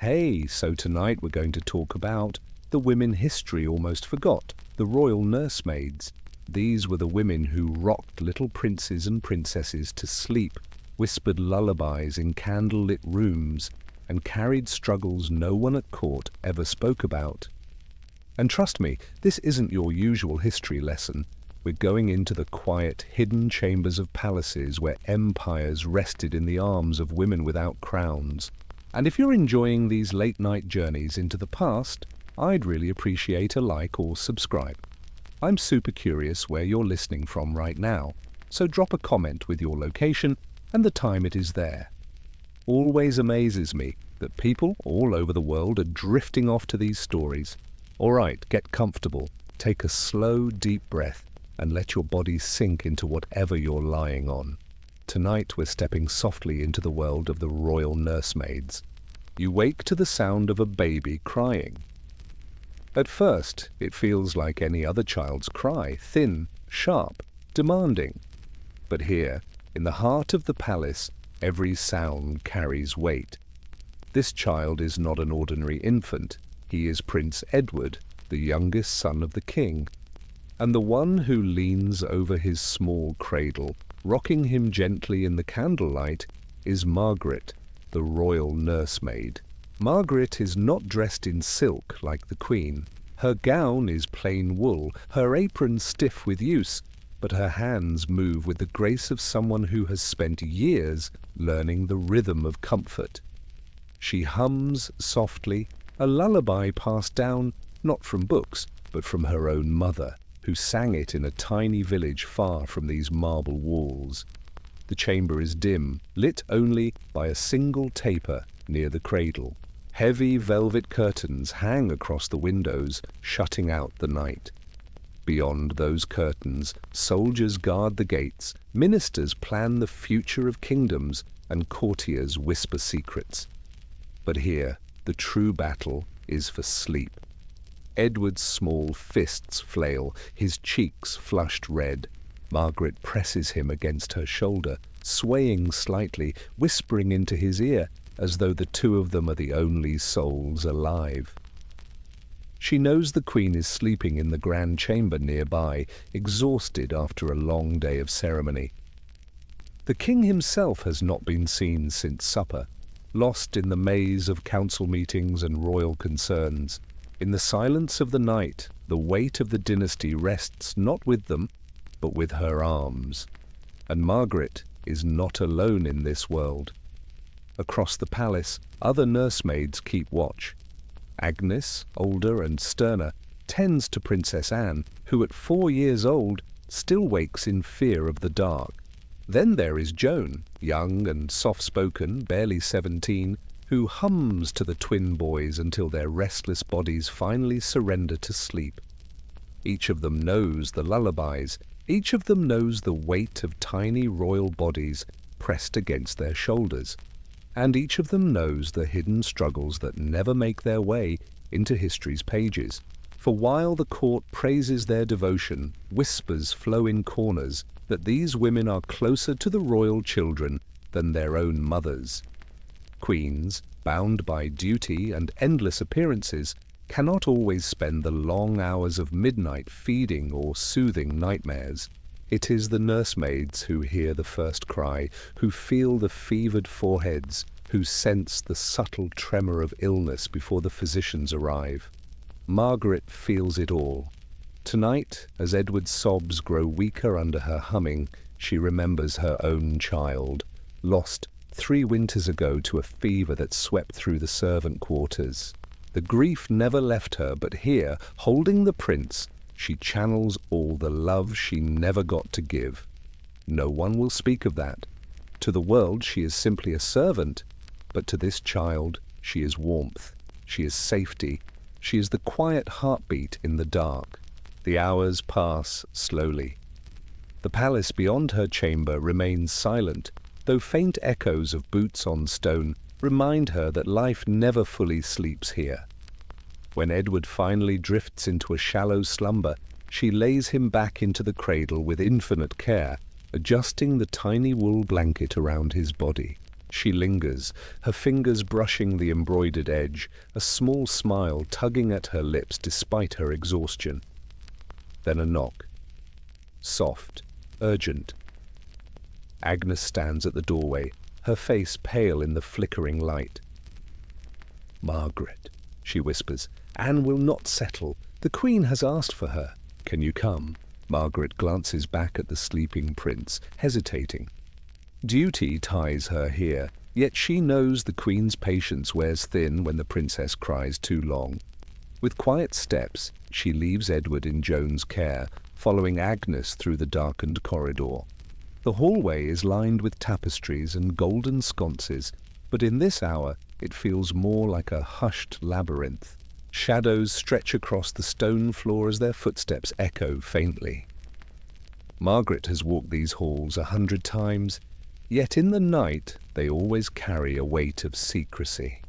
Hey, so tonight we're going to talk about the women history almost forgot, the royal nursemaids. These were the women who rocked little princes and princesses to sleep, whispered lullabies in candlelit rooms, and carried struggles no one at court ever spoke about. And trust me, this isn't your usual history lesson. We're going into the quiet, hidden chambers of palaces where empires rested in the arms of women without crowns. And if you're enjoying these late-night journeys into the past, I'd really appreciate a like or subscribe. I'm super curious where you're listening from right now, so drop a comment with your location and the time it is there. Always amazes me that people all over the world are drifting off to these stories. All right, get comfortable, take a slow, deep breath, and let your body sink into whatever you're lying on. Tonight we're stepping softly into the world of the royal nursemaids. You wake to the sound of a baby crying. At first, it feels like any other child's cry, thin, sharp, demanding. But here, in the heart of the palace, every sound carries weight. This child is not an ordinary infant. He is Prince Edward, the youngest son of the king. And the one who leans over his small cradle, rocking him gently in the candlelight, is Margaret, the royal nursemaid. Margaret is not dressed in silk like the Queen. Her gown is plain wool, her apron stiff with use, but her hands move with the grace of someone who has spent years learning the rhythm of comfort. She hums softly, a lullaby passed down not from books, but from her own mother, who sang it in a tiny village far from these marble walls. The chamber is dim, lit only by a single taper near the cradle. Heavy velvet curtains hang across the windows, shutting out the night. Beyond those curtains, soldiers guard the gates, ministers plan the future of kingdoms, and courtiers whisper secrets. But here, the true battle is for sleep. Edward's small fists flail, his cheeks flushed red. Margaret presses him against her shoulder, swaying slightly, whispering into his ear, as though the two of them are the only souls alive. She knows the Queen is sleeping in the grand chamber nearby, exhausted after a long day of ceremony. The king himself has not been seen since supper, lost in the maze of council meetings and royal concerns. In the silence of the night, the weight of the dynasty rests not with them, but with her arms. And Margaret is not alone in this world. Across the palace, other nursemaids keep watch. Agnes, older and sterner, tends to Princess Anne, who at 4 years old still wakes in fear of the dark. Then there is Joan, young and soft-spoken, barely 17, who hums to the twin boys until their restless bodies finally surrender to sleep. Each of them knows the lullabies, each of them knows the weight of tiny royal bodies pressed against their shoulders, and each of them knows the hidden struggles that never make their way into history's pages. For while the court praises their devotion, whispers flow in corners that these women are closer to the royal children than their own mothers. Queens, bound by duty and endless appearances, cannot always spend the long hours of midnight feeding or soothing nightmares. It is the nursemaids who hear the first cry, who feel the fevered foreheads, who sense the subtle tremor of illness before the physicians arrive. Margaret feels it all. Tonight, as Edward's sobs grow weaker under her humming, she remembers her own child, lost 3 winters ago to a fever that swept through the servant quarters. The grief never left her, but here, holding the prince, she channels all the love she never got to give. No one will speak of that. To the world she is simply a servant, but to this child she is warmth, she is safety, she is the quiet heartbeat in the dark. The hours pass slowly. The palace beyond her chamber remains silent, though faint echoes of boots on stone remind her that life never fully sleeps here. When Edward finally drifts into a shallow slumber, she lays him back into the cradle with infinite care, adjusting the tiny wool blanket around his body. She lingers, her fingers brushing the embroidered edge, a small smile tugging at her lips despite her exhaustion. Then a knock. Soft, urgent. Agnes stands at the doorway, her face pale in the flickering light. "Margaret," she whispers, "Anne will not settle. The Queen has asked for her. Can you come?" Margaret glances back at the sleeping prince, hesitating. Duty ties her here, yet she knows the Queen's patience wears thin when the princess cries too long. With quiet steps, she leaves Edward in Joan's care, following Agnes through the darkened corridor. The hallway is lined with tapestries and golden sconces, but in this hour it feels more like a hushed labyrinth. Shadows stretch across the stone floor as their footsteps echo faintly. Margaret has walked these halls 100 times, yet in the night they always carry a weight of secrecy.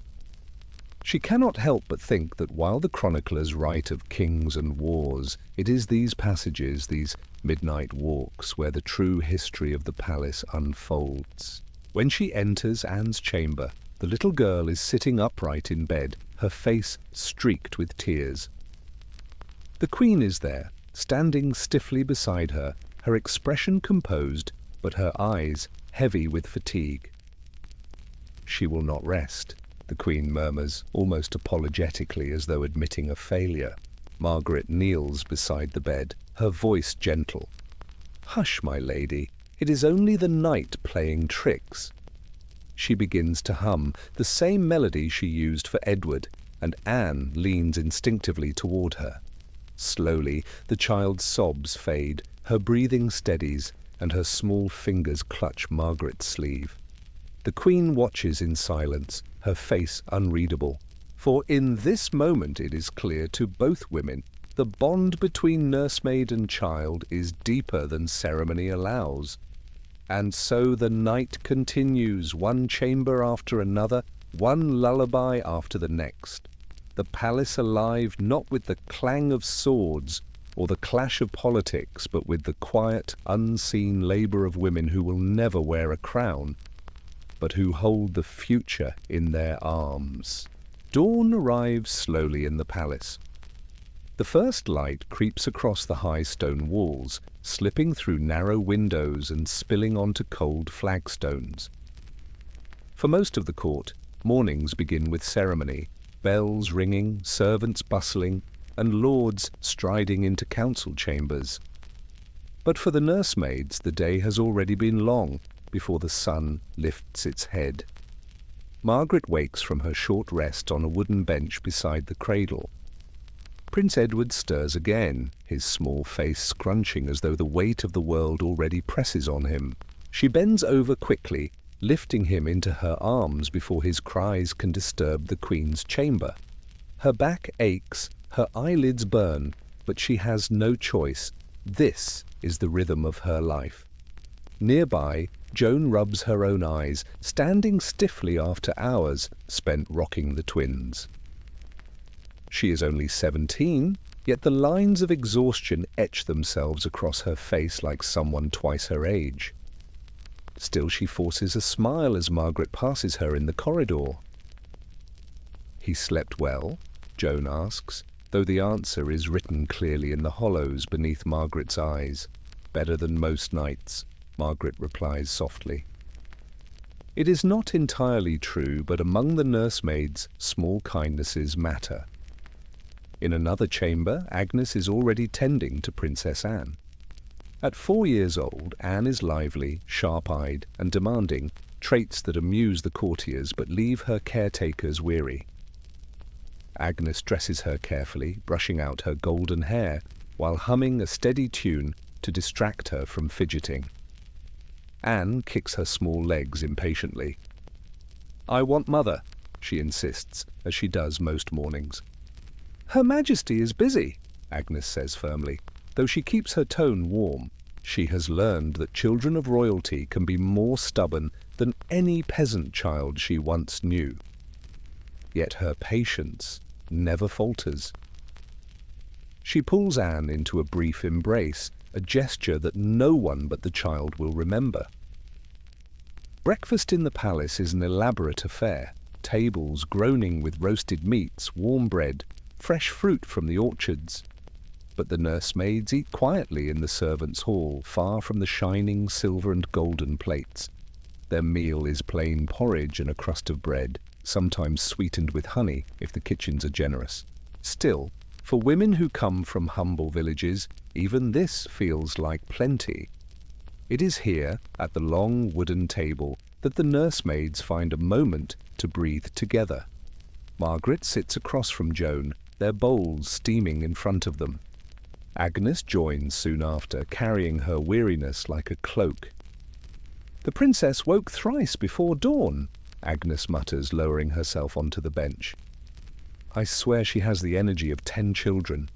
She cannot help but think that while the chroniclers write of kings and wars, it is these passages, these midnight walks, where the true history of the palace unfolds. When she enters Anne's chamber, the little girl is sitting upright in bed, her face streaked with tears. The Queen is there, standing stiffly beside her, her expression composed, but her eyes heavy with fatigue. "She will not rest," the Queen murmurs, almost apologetically as though admitting a failure. Margaret kneels beside the bed, her voice gentle. "Hush, my lady, it is only the night playing tricks." She begins to hum, the same melody she used for Edward, and Anne leans instinctively toward her. Slowly, the child's sobs fade, her breathing steadies, and her small fingers clutch Margaret's sleeve. The Queen watches in silence, her face unreadable, for in this moment it is clear to both women the bond between nursemaid and child is deeper than ceremony allows. And so the night continues, one chamber after another, one lullaby after the next. The palace alive not with the clang of swords or the clash of politics, but with the quiet, unseen labour of women who will never wear a crown, but who hold the future in their arms. Dawn arrives slowly in the palace. The first light creeps across the high stone walls, slipping through narrow windows and spilling onto cold flagstones. For most of the court, mornings begin with ceremony, bells ringing, servants bustling, and lords striding into council chambers. But for the nursemaids, the day has already been long before the sun lifts its head. Margaret wakes from her short rest on a wooden bench beside the cradle. Prince Edward stirs again, his small face scrunching as though the weight of the world already presses on him. She bends over quickly, lifting him into her arms before his cries can disturb the Queen's chamber. Her back aches, her eyelids burn, but she has no choice. This is the rhythm of her life. Nearby, Joan rubs her own eyes, standing stiffly after hours spent rocking the twins. She is only 17, yet the lines of exhaustion etch themselves across her face like someone twice her age. Still she forces a smile as Margaret passes her in the corridor. "He slept well?" Joan asks, though the answer is written clearly in the hollows beneath Margaret's eyes. "Better than most nights," Margaret replies softly. It is not entirely true, but among the nursemaids, small kindnesses matter. In another chamber, Agnes is already tending to Princess Anne. At 4 years old, Anne is lively, sharp-eyed, and demanding, traits that amuse the courtiers but leave her caretakers weary. Agnes dresses her carefully, brushing out her golden hair, while humming a steady tune to distract her from fidgeting. Anne kicks her small legs impatiently. "I want Mother," she insists, as she does most mornings. "Her Majesty is busy," Agnes says firmly, though she keeps her tone warm. She has learned that children of royalty can be more stubborn than any peasant child she once knew. Yet her patience never falters. She pulls Anne into a brief embrace, a gesture that no one but the child will remember. Breakfast in the palace is an elaborate affair, tables groaning with roasted meats, warm bread, fresh fruit from the orchards. But the nursemaids eat quietly in the servants' hall, far from the shining silver and golden plates. Their meal is plain porridge and a crust of bread, sometimes sweetened with honey if the kitchens are generous. Still, for women who come from humble villages, even this feels like plenty. It is here, at the long wooden table, that the nursemaids find a moment to breathe together. Margaret sits across from Joan, their bowls steaming in front of them. Agnes joins soon after, carrying her weariness like a cloak. "The princess woke thrice before dawn," Agnes mutters, lowering herself onto the bench. "I swear she has the energy of 10 children."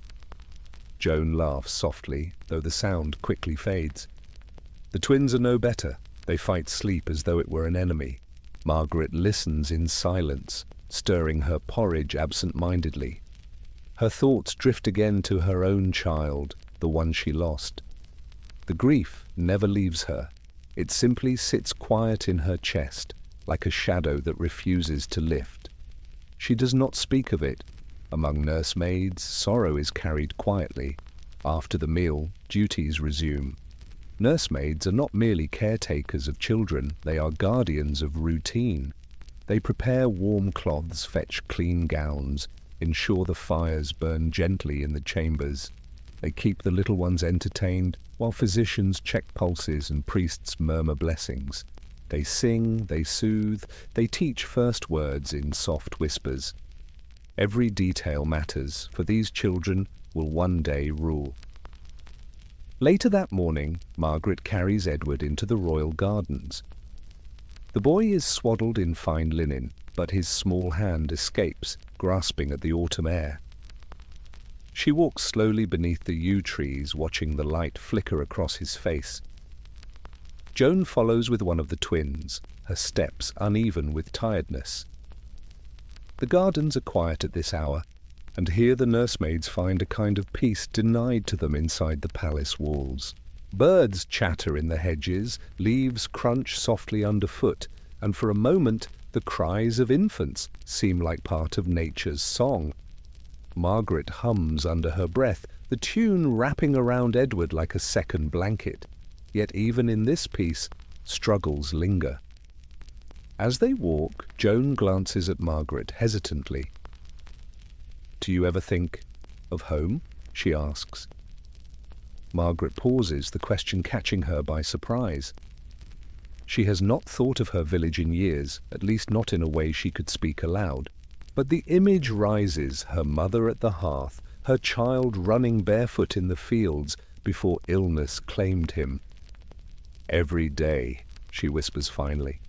Joan laughs softly, though the sound quickly fades. The twins are no better. They fight sleep as though it were an enemy. Margaret listens in silence, stirring her porridge absent-mindedly. Her thoughts drift again to her own child, the one she lost. The grief never leaves her. It simply sits quiet in her chest, like a shadow that refuses to lift. She does not speak of it. Among nursemaids, sorrow is carried quietly. After the meal, duties resume. Nursemaids are not merely caretakers of children, they are guardians of routine. They prepare warm cloths, fetch clean gowns, ensure the fires burn gently in the chambers. They keep the little ones entertained, while physicians check pulses and priests murmur blessings. They sing, they soothe, they teach first words in soft whispers. Every detail matters, for these children will one day rule. Later that morning, Margaret carries Edward into the royal gardens. The boy is swaddled in fine linen, but his small hand escapes, grasping at the autumn air. She walks slowly beneath the yew trees, watching the light flicker across his face. Joan follows with one of the twins, her steps uneven with tiredness. The gardens are quiet at this hour, and here the nursemaids find a kind of peace denied to them inside the palace walls. Birds chatter in the hedges, leaves crunch softly underfoot, and for a moment the cries of infants seem like part of nature's song. Margaret hums under her breath, the tune wrapping around Edward like a second blanket. Yet even in this peace, struggles linger. As they walk, Joan glances at Margaret hesitantly. "Do you ever think of home?" she asks. Margaret pauses, the question catching her by surprise. She has not thought of her village in years, at least not in a way she could speak aloud. But the image rises, her mother at the hearth, her child running barefoot in the fields before illness claimed him. "Every day," she whispers finally.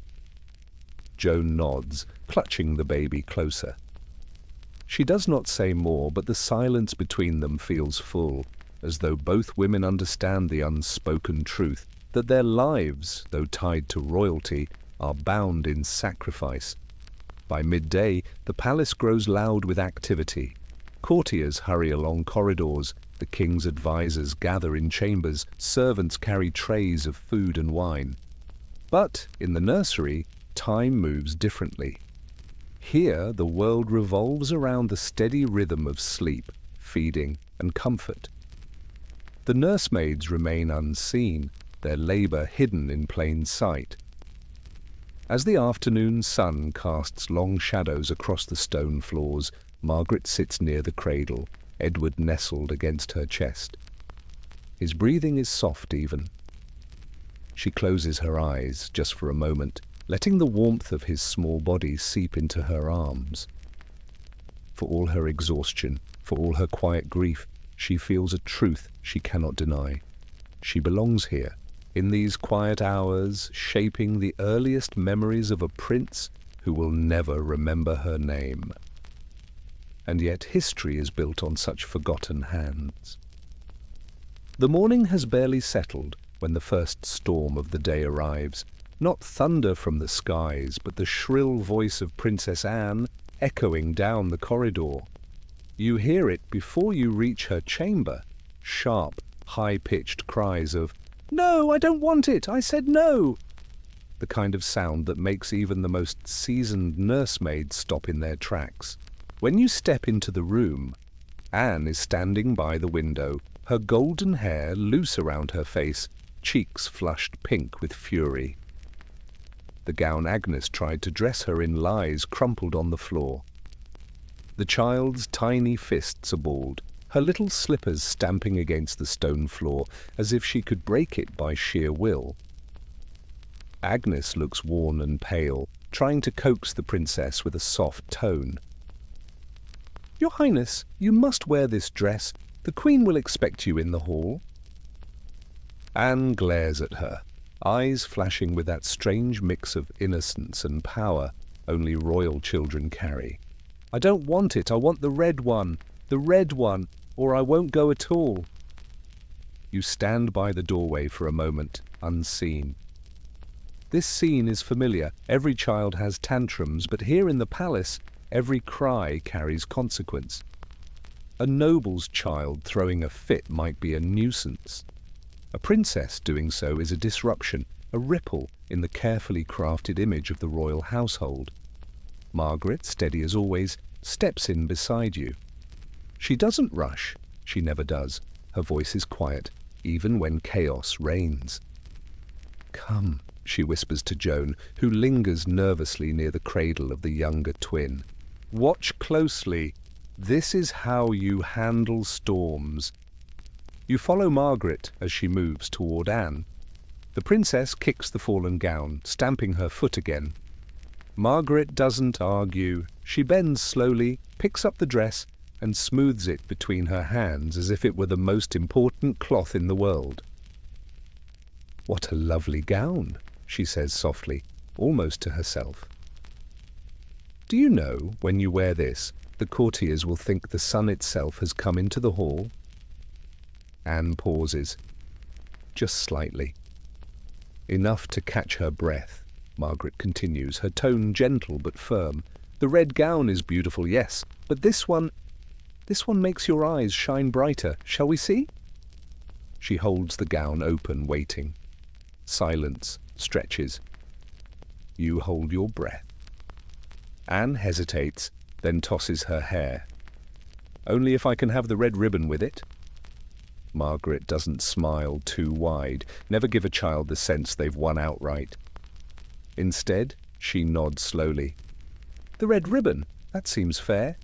Joan nods, clutching the baby closer. She does not say more, but the silence between them feels full, as though both women understand the unspoken truth, that their lives, though tied to royalty, are bound in sacrifice. By midday, the palace grows loud with activity. Courtiers hurry along corridors, the king's advisers gather in chambers, servants carry trays of food and wine. But in the nursery, time moves differently. Here, the world revolves around the steady rhythm of sleep, feeding, and comfort. The nursemaids remain unseen, their labor hidden in plain sight. As the afternoon sun casts long shadows across the stone floors, Margaret sits near the cradle, Edward nestled against her chest. His breathing is soft even. She closes her eyes just for a moment, letting the warmth of his small body seep into her arms. For all her exhaustion, for all her quiet grief, she feels a truth she cannot deny. She belongs here, in these quiet hours, shaping the earliest memories of a prince who will never remember her name. And yet history is built on such forgotten hands. The morning has barely settled when the first storm of the day arrives. Not thunder from the skies, but the shrill voice of Princess Anne echoing down the corridor. You hear it before you reach her chamber, sharp, high-pitched cries of, "No, I don't want it! I said no!" the kind of sound that makes even the most seasoned nursemaids stop in their tracks. When you step into the room, Anne is standing by the window, her golden hair loose around her face, cheeks flushed pink with fury. The gown Agnes tried to dress her in lies crumpled on the floor. The child's tiny fists are balled, her little slippers stamping against the stone floor as if she could break it by sheer will. Agnes looks worn and pale, trying to coax the princess with a soft tone. "Your Highness, you must wear this dress. The Queen will expect you in the hall." Anne glares at her, eyes flashing with that strange mix of innocence and power only royal children carry. "I don't want it. I want the red one, or I won't go at all." You stand by the doorway for a moment, unseen. This scene is familiar. Every child has tantrums, but here in the palace, every cry carries consequence. A noble's child throwing a fit might be a nuisance. A princess doing so is a disruption, a ripple in the carefully crafted image of the royal household. Margaret, steady as always, steps in beside you. She doesn't rush, she never does. Her voice is quiet, even when chaos reigns. "Come," she whispers to Joan, who lingers nervously near the cradle of the younger twin. "Watch closely. This is how you handle storms." You follow Margaret as she moves toward Anne. The princess kicks the fallen gown, stamping her foot again. Margaret doesn't argue. She bends slowly, picks up the dress, and smooths it between her hands as if it were the most important cloth in the world. "What a lovely gown," she says softly, almost to herself. "Do you know, when you wear this, the courtiers will think the sun itself has come into the hall?" Anne pauses, just slightly. Enough to catch her breath. Margaret continues, her tone gentle but firm. "The red gown is beautiful, yes, but this one makes your eyes shine brighter. Shall we see?" She holds the gown open, waiting. Silence stretches. You hold your breath. Anne hesitates, then tosses her hair. "Only if I can have the red ribbon with it?" Margaret doesn't smile too wide. Never give a child the sense they've won outright. Instead, she nods slowly. "The red ribbon, that seems fair."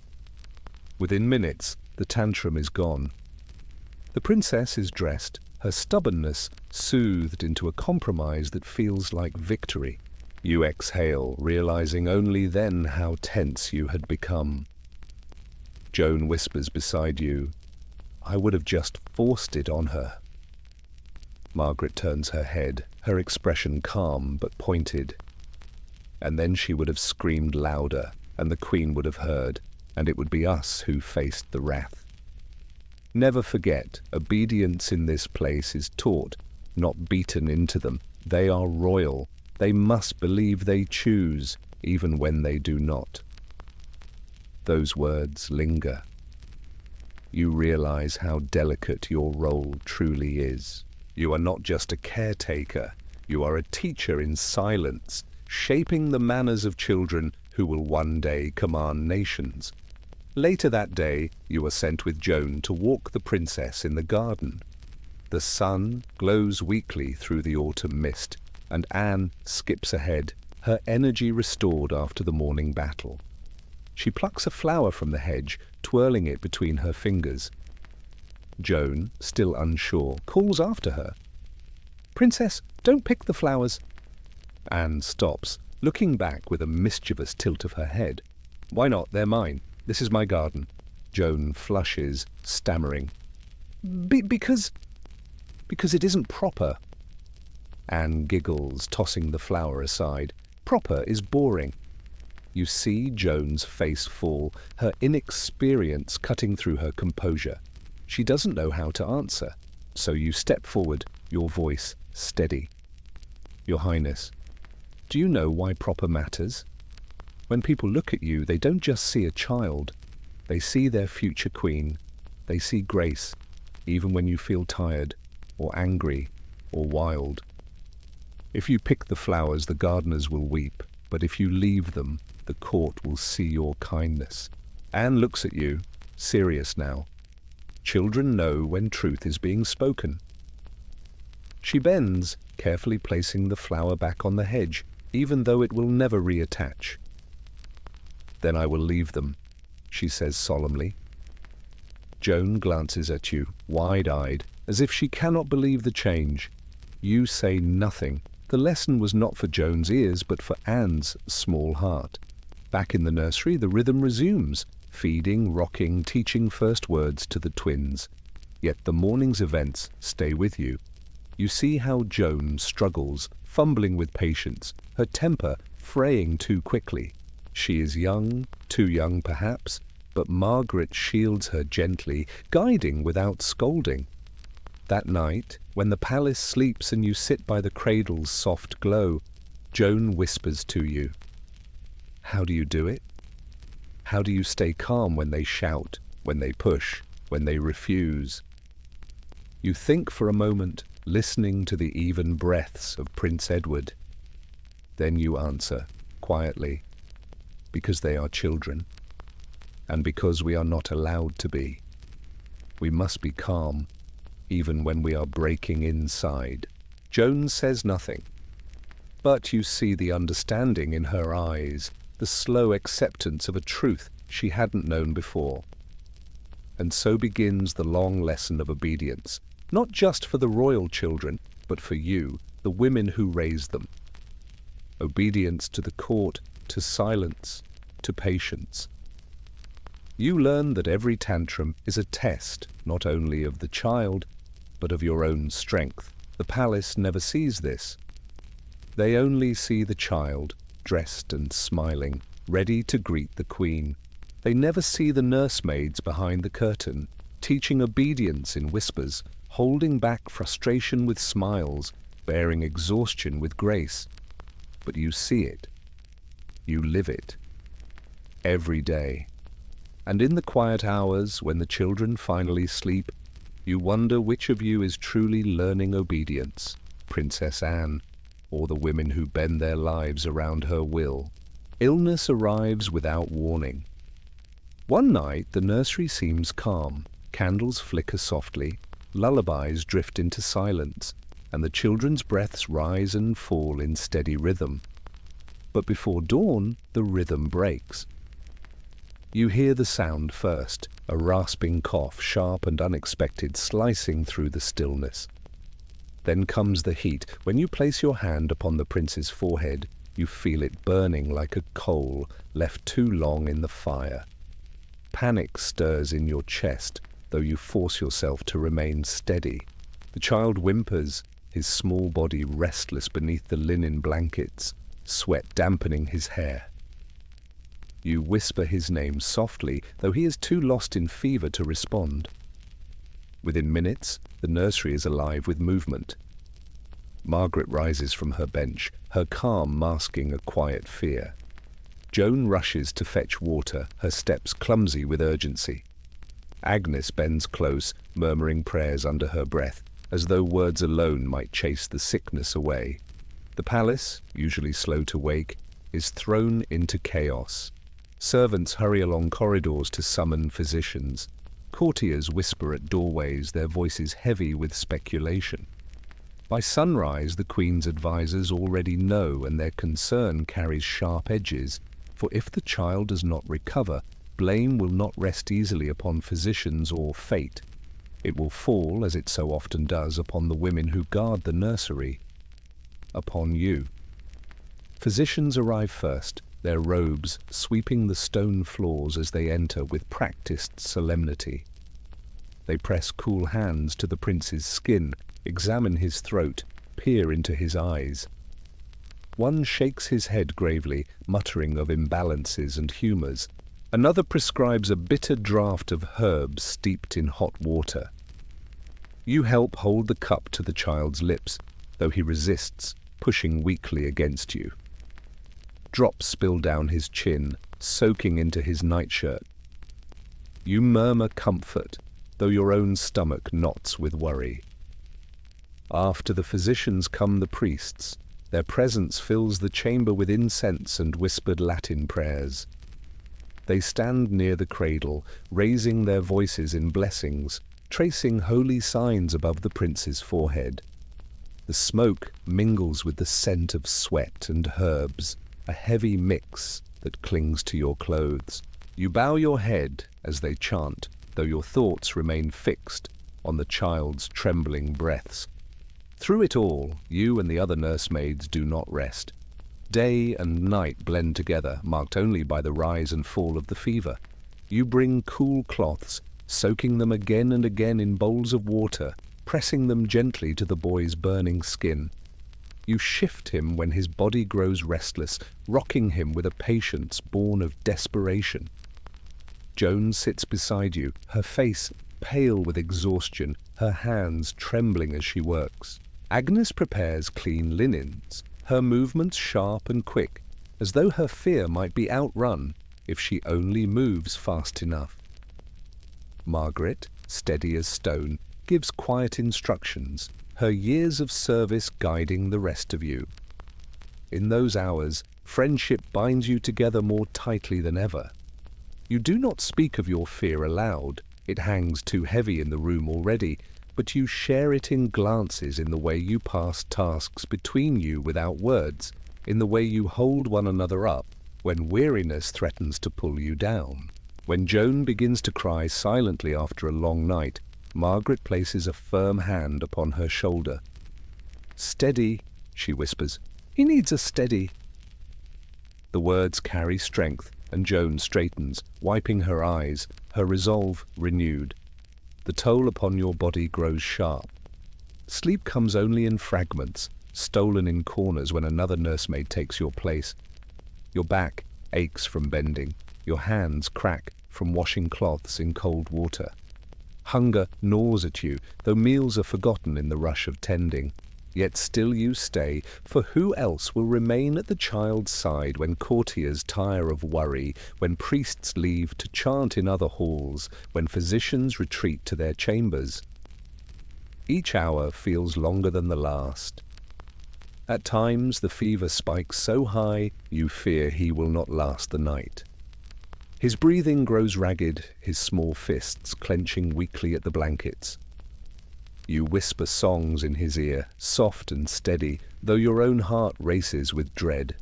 Within minutes, the tantrum is gone. The princess is dressed, her stubbornness soothed into a compromise that feels like victory. You exhale, realizing only then how tense you had become. Joan whispers beside you, "I would have just forced it on her." Margaret turns her head, her expression calm but pointed. And then she would have screamed louder, and the Queen would have heard, and it would be us who faced the wrath. Never forget, obedience in this place is taught, not beaten into them. They are royal. They must believe they choose, even when they do not. Those words linger. You realize how delicate your role truly is. You are not just a caretaker. You are a teacher in silence, shaping the manners of children who will one day command nations. Later that day, you are sent with Joan to walk the princess in the garden. The sun glows weakly through the autumn mist, and Anne skips ahead, her energy restored after the morning battle. She plucks a flower from the hedge, twirling it between her fingers. Joan, still unsure, calls after her. "Princess, don't pick the flowers." Anne stops, looking back with a mischievous tilt of her head. "Why not? They're mine. This is my garden." Joan flushes, stammering. Because it isn't proper." Anne giggles, tossing the flower aside. "Proper is boring." You see Joan's face fall, her inexperience cutting through her composure. She doesn't know how to answer, so you step forward, your voice steady. "Your Highness, do you know why proper matters? When people look at you, they don't just see a child. They see their future queen. They see grace, even when you feel tired, or angry, or wild." If you pick the flowers, the gardeners will weep, but if you leave them, the court will see your kindness. Anne looks at you, serious now. Children know when truth is being spoken. She bends, carefully placing the flower back on the hedge, even though it will never reattach. Then I will leave them, she says solemnly. Joan glances at you, wide-eyed, as if she cannot believe the change. You say nothing. The lesson was not for Joan's ears, but for Anne's small heart. Back in the nursery, the rhythm resumes, feeding, rocking, teaching first words to the twins. Yet the morning's events stay with you. You see how Joan struggles, fumbling with patience, her temper fraying too quickly. She is young, too young perhaps, but Margaret shields her gently, guiding without scolding. That night, when the palace sleeps and you sit by the cradle's soft glow, Joan whispers to you. How do you do it? How do you stay calm when they shout, when they push, when they refuse? You think for a moment, listening to the even breaths of Prince Edward. Then you answer, quietly, because they are children, and because we are not allowed to be. We must be calm, even when we are breaking inside. Joan says nothing, but you see the understanding in her eyes, the slow acceptance of a truth she hadn't known before. And so begins the long lesson of obedience, not just for the royal children, but for you, the women who raised them. Obedience to the court, to silence, to patience. You learn that every tantrum is a test, not only of the child, but of your own strength. The palace never sees this. They only see the child, dressed and smiling, ready to greet the queen. They never see the nursemaids behind the curtain, teaching obedience in whispers, holding back frustration with smiles, bearing exhaustion with grace. But you see it. You live it. Every day. And in the quiet hours, when the children finally sleep, you wonder which of you is truly learning obedience, Princess Anne, or the women who bend their lives around her will. Illness arrives without warning. One night, the nursery seems calm. Candles flicker softly, lullabies drift into silence, and the children's breaths rise and fall in steady rhythm. But before dawn, the rhythm breaks. You hear the sound first, a rasping cough, sharp and unexpected, slicing through the stillness. Then comes the heat. When you place your hand upon the prince's forehead, you feel it burning like a coal left too long in the fire. Panic stirs in your chest, though you force yourself to remain steady. The child whimpers, his small body restless beneath the linen blankets, sweat dampening his hair. You whisper his name softly, though he is too lost in fever to respond. Within minutes, the nursery is alive with movement. Margaret rises from her bench, her calm masking a quiet fear. Joan rushes to fetch water, her steps clumsy with urgency. Agnes bends close, murmuring prayers under her breath, as though words alone might chase the sickness away. The palace, usually slow to wake, is thrown into chaos. Servants hurry along corridors to summon physicians. Courtiers whisper at doorways, their voices heavy with speculation. By sunrise, the Queen's advisers already know, and their concern carries sharp edges, for if the child does not recover, blame will not rest easily upon physicians or fate. It will fall, as it so often does, upon the women who guard the nursery. Upon you. Physicians arrive first, their robes sweeping the stone floors as they enter with practiced solemnity. They press cool hands to the prince's skin, examine his throat, peer into his eyes. One shakes his head gravely, muttering of imbalances and humours. Another prescribes a bitter draught of herbs steeped in hot water. You help hold the cup to the child's lips, though he resists, pushing weakly against you. Drops spill down his chin, soaking into his nightshirt. You murmur comfort, though your own stomach knots with worry. After the physicians come the priests, Their presence fills the chamber with incense and whispered Latin prayers. They stand near the cradle, raising their voices in blessings, tracing holy signs above the prince's forehead. The smoke mingles with the scent of sweat and herbs, a heavy mix that clings to your clothes. You bow your head as they chant, though your thoughts remain fixed on the child's trembling breaths. Through it all, you and the other nursemaids do not rest. Day and night blend together, marked only by the rise and fall of the fever. You bring cool cloths, soaking them again and again in bowls of water, pressing them gently to the boy's burning skin. You shift him when his body grows restless, rocking him with a patience born of desperation. Joan sits beside you, her face pale with exhaustion, her hands trembling as she works. Agnes prepares clean linens, her movements sharp and quick, as though her fear might be outrun if she only moves fast enough. Margaret, steady as stone, gives quiet instructions, her years of service guiding the rest of you. In those hours, friendship binds you together more tightly than ever. You do not speak of your fear aloud, it hangs too heavy in the room already, but you share it in glances, in the way you pass tasks between you without words, in the way you hold one another up when weariness threatens to pull you down. When Joan begins to cry silently after a long night, Margaret places a firm hand upon her shoulder. "Steady," she whispers. "He needs a steady." The words carry strength, and Joan straightens, wiping her eyes, her resolve renewed. The toll upon your body grows sharp. Sleep comes only in fragments, stolen in corners when another nursemaid takes your place. Your back aches from bending, your hands crack from washing cloths in cold water. Hunger gnaws at you, though meals are forgotten in the rush of tending. Yet still you stay, for who else will remain at the child's side when courtiers tire of worry, when priests leave to chant in other halls, when physicians retreat to their chambers? Each hour feels longer than the last. At times the fever spikes so high you fear he will not last the night. His breathing grows ragged, his small fists clenching weakly at the blankets. You whisper songs in his ear, soft and steady, though your own heart races with dread.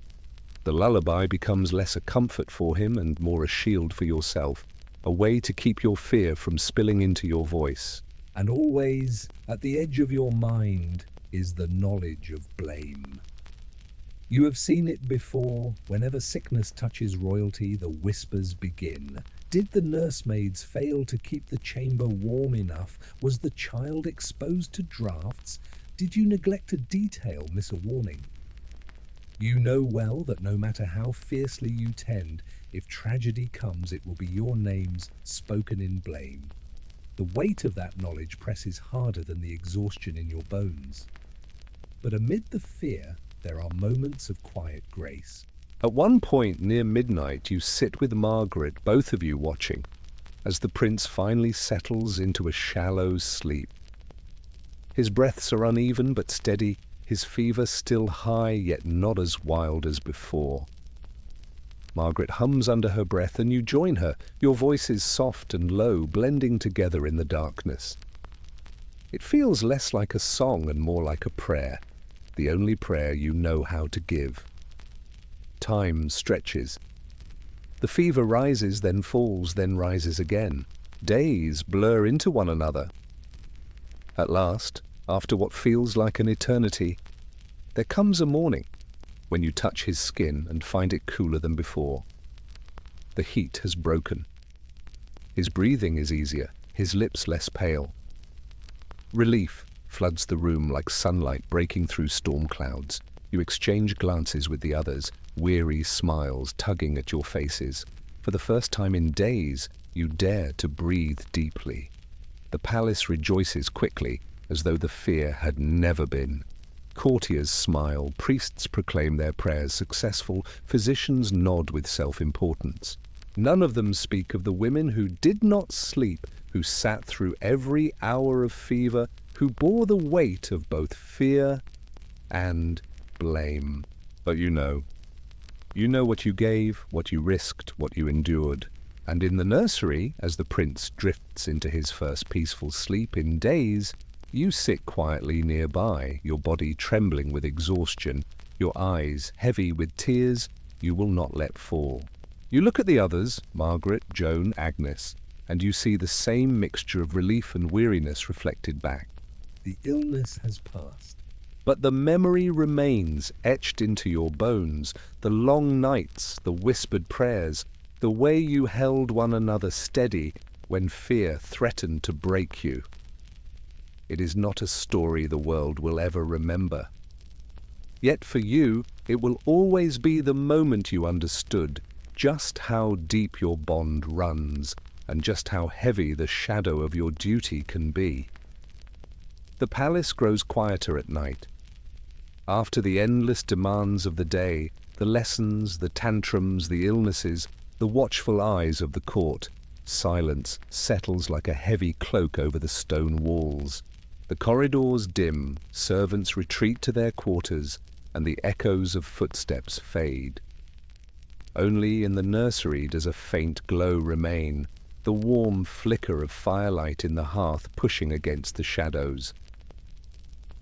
The lullaby becomes less a comfort for him and more a shield for yourself, a way to keep your fear from spilling into your voice. And always, at the edge of your mind, is the knowledge of blame. You have seen it before. Whenever sickness touches royalty, the whispers begin. Did the nursemaids fail to keep the chamber warm enough? Was the child exposed to draughts? Did you neglect a detail, miss a warning? You know well that no matter how fiercely you tend, if tragedy comes, it will be your names spoken in blame. The weight of that knowledge presses harder than the exhaustion in your bones. But amid the fear, there are moments of quiet grace. At one point near midnight, you sit with Margaret, both of you watching, as the prince finally settles into a shallow sleep. His breaths are uneven but steady, his fever still high yet not as wild as before. Margaret hums under her breath and you join her, your voices soft and low, blending together in the darkness. It feels less like a song and more like a prayer, the only prayer you know how to give. Time stretches. The fever rises, then falls, then rises again. Days blur into one another. At last, after what feels like an eternity, there comes a morning when you touch his skin and find it cooler than before. The heat has broken. His breathing is easier, his lips less pale. Relief floods the room like sunlight breaking through storm clouds. You exchange glances with the others, weary smiles tugging at your faces. For the first time in days, you dare to breathe deeply. The palace rejoices quickly, as though the fear had never been. Courtiers smile, priests proclaim their prayers successful, physicians nod with self-importance. None of them speak of the women who did not sleep, who sat through every hour of fever, who bore the weight of both fear and blame. But you know what you gave, what you risked, what you endured. And in the nursery, as the prince drifts into his first peaceful sleep in days, you sit quietly nearby, your body trembling with exhaustion, your eyes heavy with tears you will not let fall. You look at the others, Margaret, Joan, Agnes, and you see the same mixture of relief and weariness reflected back. The illness has passed. But the memory remains etched into your bones, the long nights, the whispered prayers, the way you held one another steady when fear threatened to break you. It is not a story the world will ever remember. Yet for you, it will always be the moment you understood just how deep your bond runs and just how heavy the shadow of your duty can be. The palace grows quieter at night. After the endless demands of the day, the lessons, the tantrums, the illnesses, the watchful eyes of the court, silence settles like a heavy cloak over the stone walls. The corridors dim, servants retreat to their quarters, and the echoes of footsteps fade. Only in the nursery does a faint glow remain, the warm flicker of firelight in the hearth pushing against the shadows.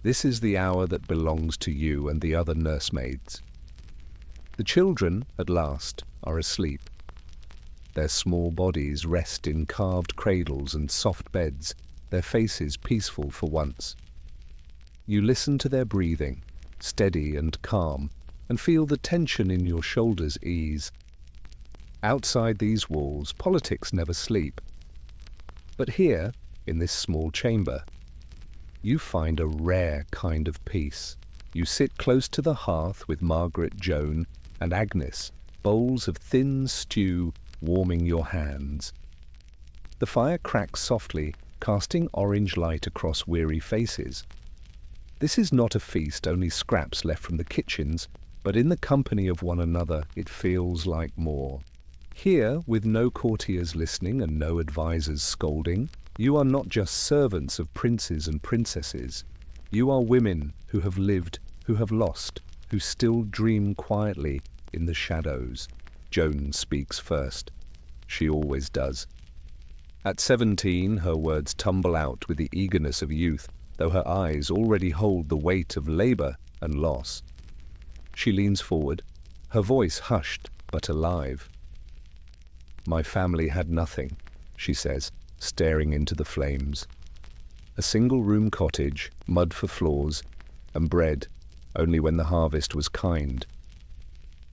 This is the hour that belongs to you and the other nursemaids. The children, at last, are asleep. Their small bodies rest in carved cradles and soft beds, their faces peaceful for once. You listen to their breathing, steady and calm, and feel the tension in your shoulders ease. Outside these walls, politics never sleep. But here, in this small chamber, you find a rare kind of peace. You sit close to the hearth with Margaret, Joan, and Agnes, bowls of thin stew warming your hands. The fire cracks softly, casting orange light across weary faces. This is not a feast, only scraps left from the kitchens, but in the company of one another it feels like more. Here, with no courtiers listening and no advisers scolding, you are not just servants of princes and princesses. You are women who have lived, who have lost, who still dream quietly in the shadows. Joan speaks first. She always does. At 17, her words tumble out with the eagerness of youth, though her eyes already hold the weight of labor and loss. She leans forward, her voice hushed but alive. "My family had nothing," she says, staring into the flames. A single-room cottage, mud for floors, and bread only when the harvest was kind.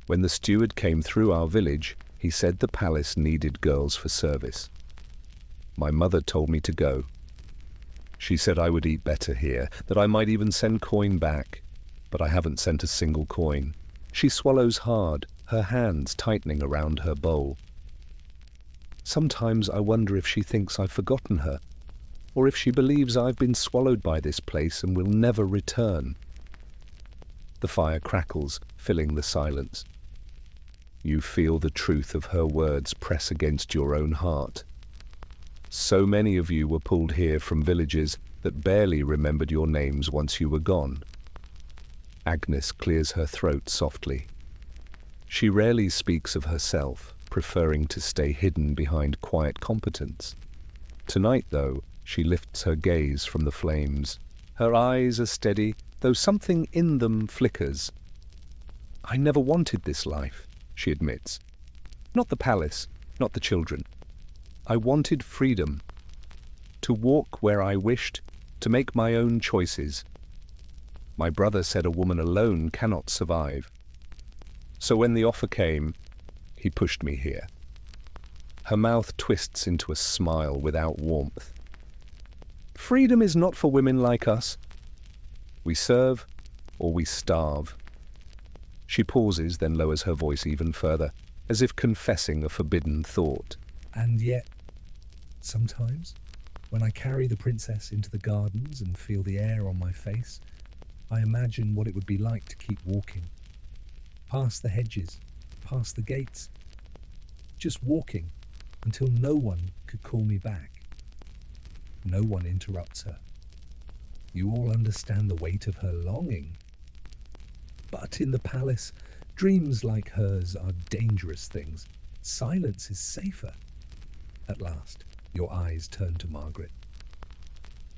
When the steward came through our village, he said the palace needed girls for service. My mother told me to go. She said I would eat better here, that I might even send coin back, but I haven't sent a single coin. She swallows hard, her hands tightening around her bowl. Sometimes I wonder if she thinks I've forgotten her, or if she believes I've been swallowed by this place and will never return. The fire crackles, filling the silence. You feel the truth of her words press against your own heart. So many of you were pulled here from villages that barely remembered your names once you were gone. Agnes clears her throat softly. She rarely speaks of herself, preferring to stay hidden behind quiet competence. Tonight, though, she lifts her gaze from the flames. Her eyes are steady, though something in them flickers. "I never wanted this life," she admits. "Not the palace, not the children. I wanted freedom. To walk where I wished, to make my own choices. My brother said a woman alone cannot survive. So when the offer came, he pushed me here." Her mouth twists into a smile without warmth. "Freedom is not for women like us. We serve or we starve." She pauses, then lowers her voice even further, as if confessing a forbidden thought. And yet, sometimes, when I carry the princess into the gardens and feel the air on my face, I imagine what it would be like to keep walking. Past the hedges, past the gates. Just walking until no one could call me back. No one interrupts her. You all understand the weight of her longing. But in the palace, dreams like hers are dangerous things. Silence is safer. At last, your eyes turn to Margaret.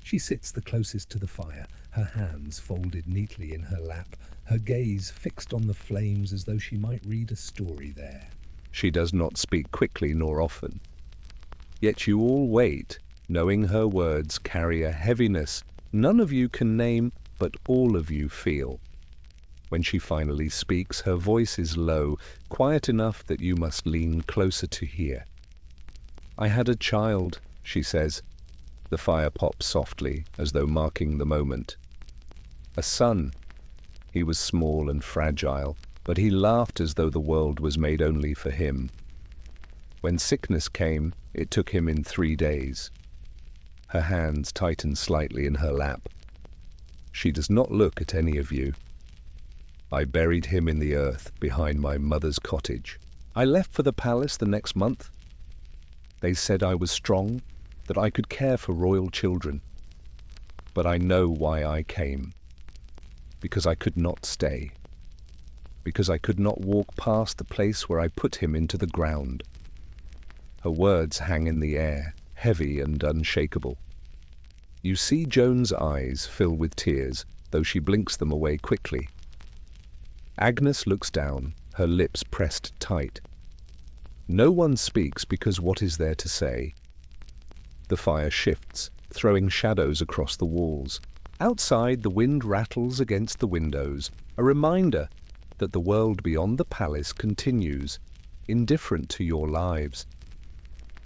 She sits the closest to the fire, her hands folded neatly in her lap, her gaze fixed on the flames as though she might read a story there. She does not speak quickly nor often. Yet you all wait, knowing her words carry a heaviness none of you can name, but all of you feel. When she finally speaks, her voice is low, quiet enough that you must lean closer to hear. "I had a child," she says. The fire pops softly, as though marking the moment. "A son. He was small and fragile, but he laughed as though the world was made only for him. When sickness came, it took him in 3 days." Her hands tighten slightly in her lap. She does not look at any of you. "I buried him in the earth behind my mother's cottage. I left for the palace the next month. They said I was strong, that I could care for royal children. But I know why I came. Because I could not stay. Because I could not walk past the place where I put him into the ground." Her words hang in the air, heavy and unshakable. You see Joan's eyes fill with tears, though she blinks them away quickly. Agnes looks down, her lips pressed tight. No one speaks because what is there to say? The fire shifts, throwing shadows across the walls. Outside, the wind rattles against the windows, a reminder that the world beyond the palace continues, indifferent to your lives.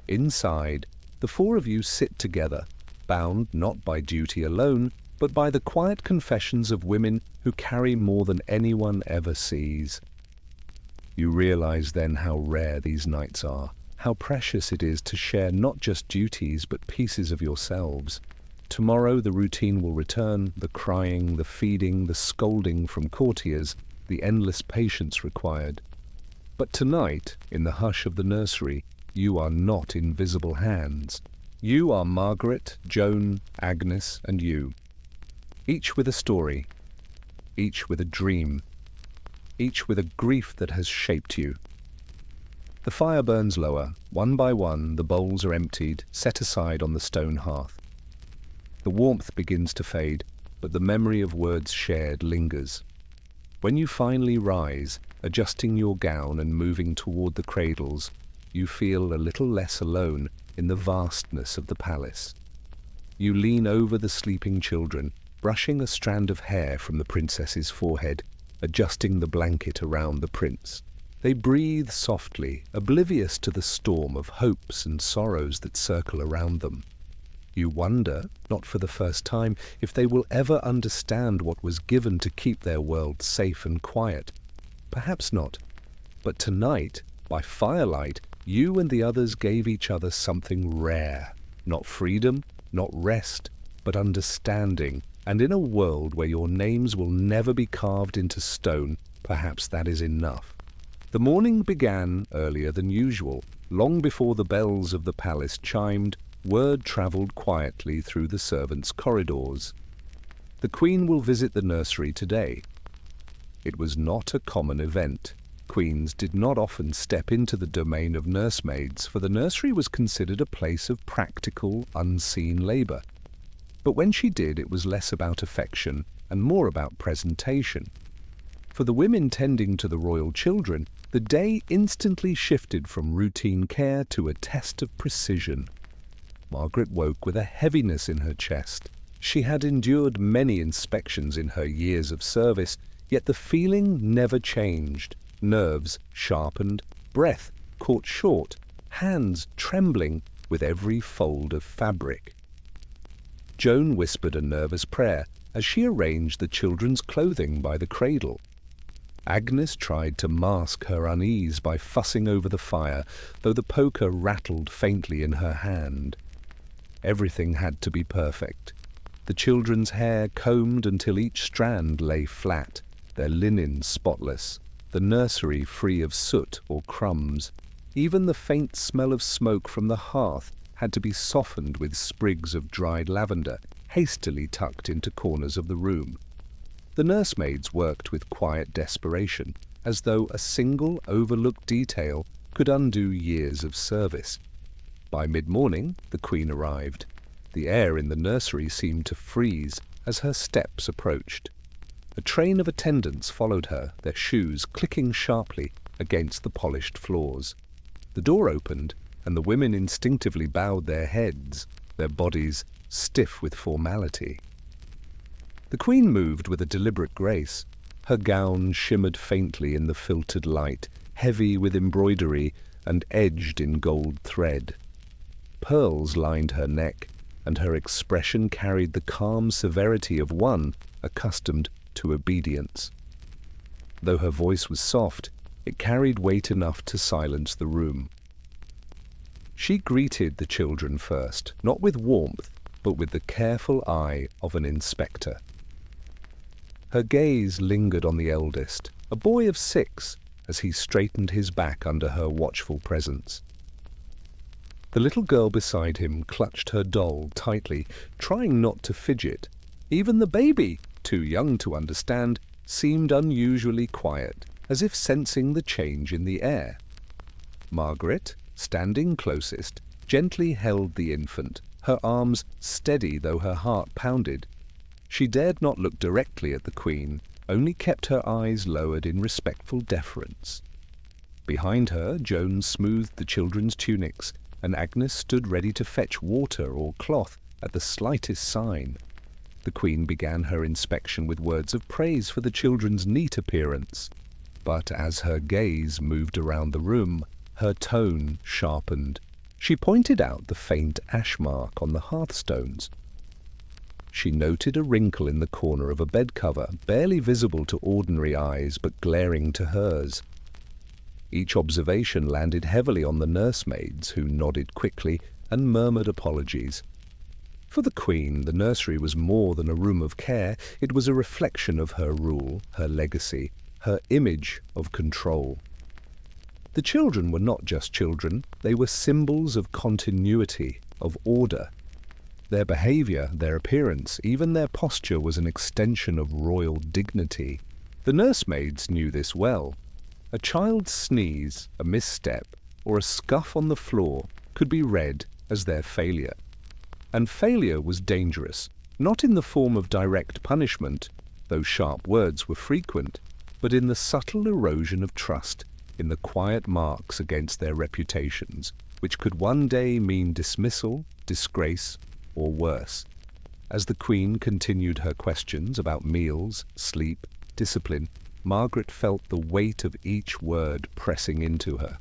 Inside, the 4 of you sit together, bound not by duty alone, but by the quiet confessions of women who carry more than anyone ever sees. You realize then how rare these nights are, how precious it is to share not just duties but pieces of yourselves. Tomorrow the routine will return, the crying, the feeding, the scolding from courtiers, the endless patience required. But tonight, in the hush of the nursery, you are not invisible hands. You are Margaret, Joan, Agnes, and you. Each with a story, each with a dream, each with a grief that has shaped you. The fire burns lower. One by one, the bowls are emptied, set aside on the stone hearth. The warmth begins to fade, but the memory of words shared lingers. When you finally rise, adjusting your gown and moving toward the cradles, you feel a little less alone in the vastness of the palace. You lean over the sleeping children, brushing a strand of hair from the princess's forehead, adjusting the blanket around the prince. They breathe softly, oblivious to the storm of hopes and sorrows that circle around them. You wonder, not for the first time, if they will ever understand what was given to keep their world safe and quiet. Perhaps not. But tonight, by firelight, you and the others gave each other something rare. Not freedom, not rest, but understanding. And in a world where your names will never be carved into stone, perhaps that is enough. The morning began earlier than usual. Long before the bells of the palace chimed, word travelled quietly through the servants' corridors. The Queen will visit the nursery today. It was not a common event. Queens did not often step into the domain of nursemaids, for the nursery was considered a place of practical, unseen labour. But when she did, it was less about affection and more about presentation. For the women tending to the royal children, the day instantly shifted from routine care to a test of precision. Margaret woke with a heaviness in her chest. She had endured many inspections in her years of service, yet the feeling never changed. Nerves sharpened, breath caught short, hands trembling with every fold of fabric. Joan whispered a nervous prayer as she arranged the children's clothing by the cradle. Agnes tried to mask her unease by fussing over the fire, though the poker rattled faintly in her hand. Everything had to be perfect. The children's hair combed until each strand lay flat, their linen spotless, the nursery free of soot or crumbs. Even the faint smell of smoke from the hearth had to be softened with sprigs of dried lavender, hastily tucked into corners of the room. The nursemaids worked with quiet desperation, as though a single overlooked detail could undo years of service. By mid-morning, the Queen arrived. The air in the nursery seemed to freeze as her steps approached. A train of attendants followed her, their shoes clicking sharply against the polished floors. The door opened, and the women instinctively bowed their heads, their bodies stiff with formality. The Queen moved with a deliberate grace. Her gown shimmered faintly in the filtered light, heavy with embroidery and edged in gold thread. Pearls lined her neck, and her expression carried the calm severity of one accustomed to obedience. Though her voice was soft, it carried weight enough to silence the room. She greeted the children first, not with warmth, but with the careful eye of an inspector. Her gaze lingered on the eldest, a boy of 6, as he straightened his back under her watchful presence. The little girl beside him clutched her doll tightly, trying not to fidget. Even the baby, too young to understand, seemed unusually quiet, as if sensing the change in the air. Margaret, standing closest, gently held the infant, her arms steady though her heart pounded. She dared not look directly at the Queen, only kept her eyes lowered in respectful deference. Behind her, Joan smoothed the children's tunics, and Agnes stood ready to fetch water or cloth at the slightest sign. The Queen began her inspection with words of praise for the children's neat appearance. But as her gaze moved around the room, her tone sharpened. She pointed out the faint ash mark on the hearthstones. She noted a wrinkle in the corner of a bed cover, barely visible to ordinary eyes but glaring to hers. Each observation landed heavily on the nursemaids, who nodded quickly and murmured apologies. For the Queen, the nursery was more than a room of care. It was a reflection of her rule, her legacy, her image of control. The children were not just children, they were symbols of continuity, of order. Their behavior, their appearance, even their posture was an extension of royal dignity. The nursemaids knew this well. A child's sneeze, a misstep, or a scuff on the floor could be read as their failure. And failure was dangerous, not in the form of direct punishment, though sharp words were frequent, but in the subtle erosion of trust, in the quiet marks against their reputations, which could one day mean dismissal, disgrace, or worse. As the Queen continued her questions about meals, sleep, discipline, Margaret felt the weight of each word pressing into her.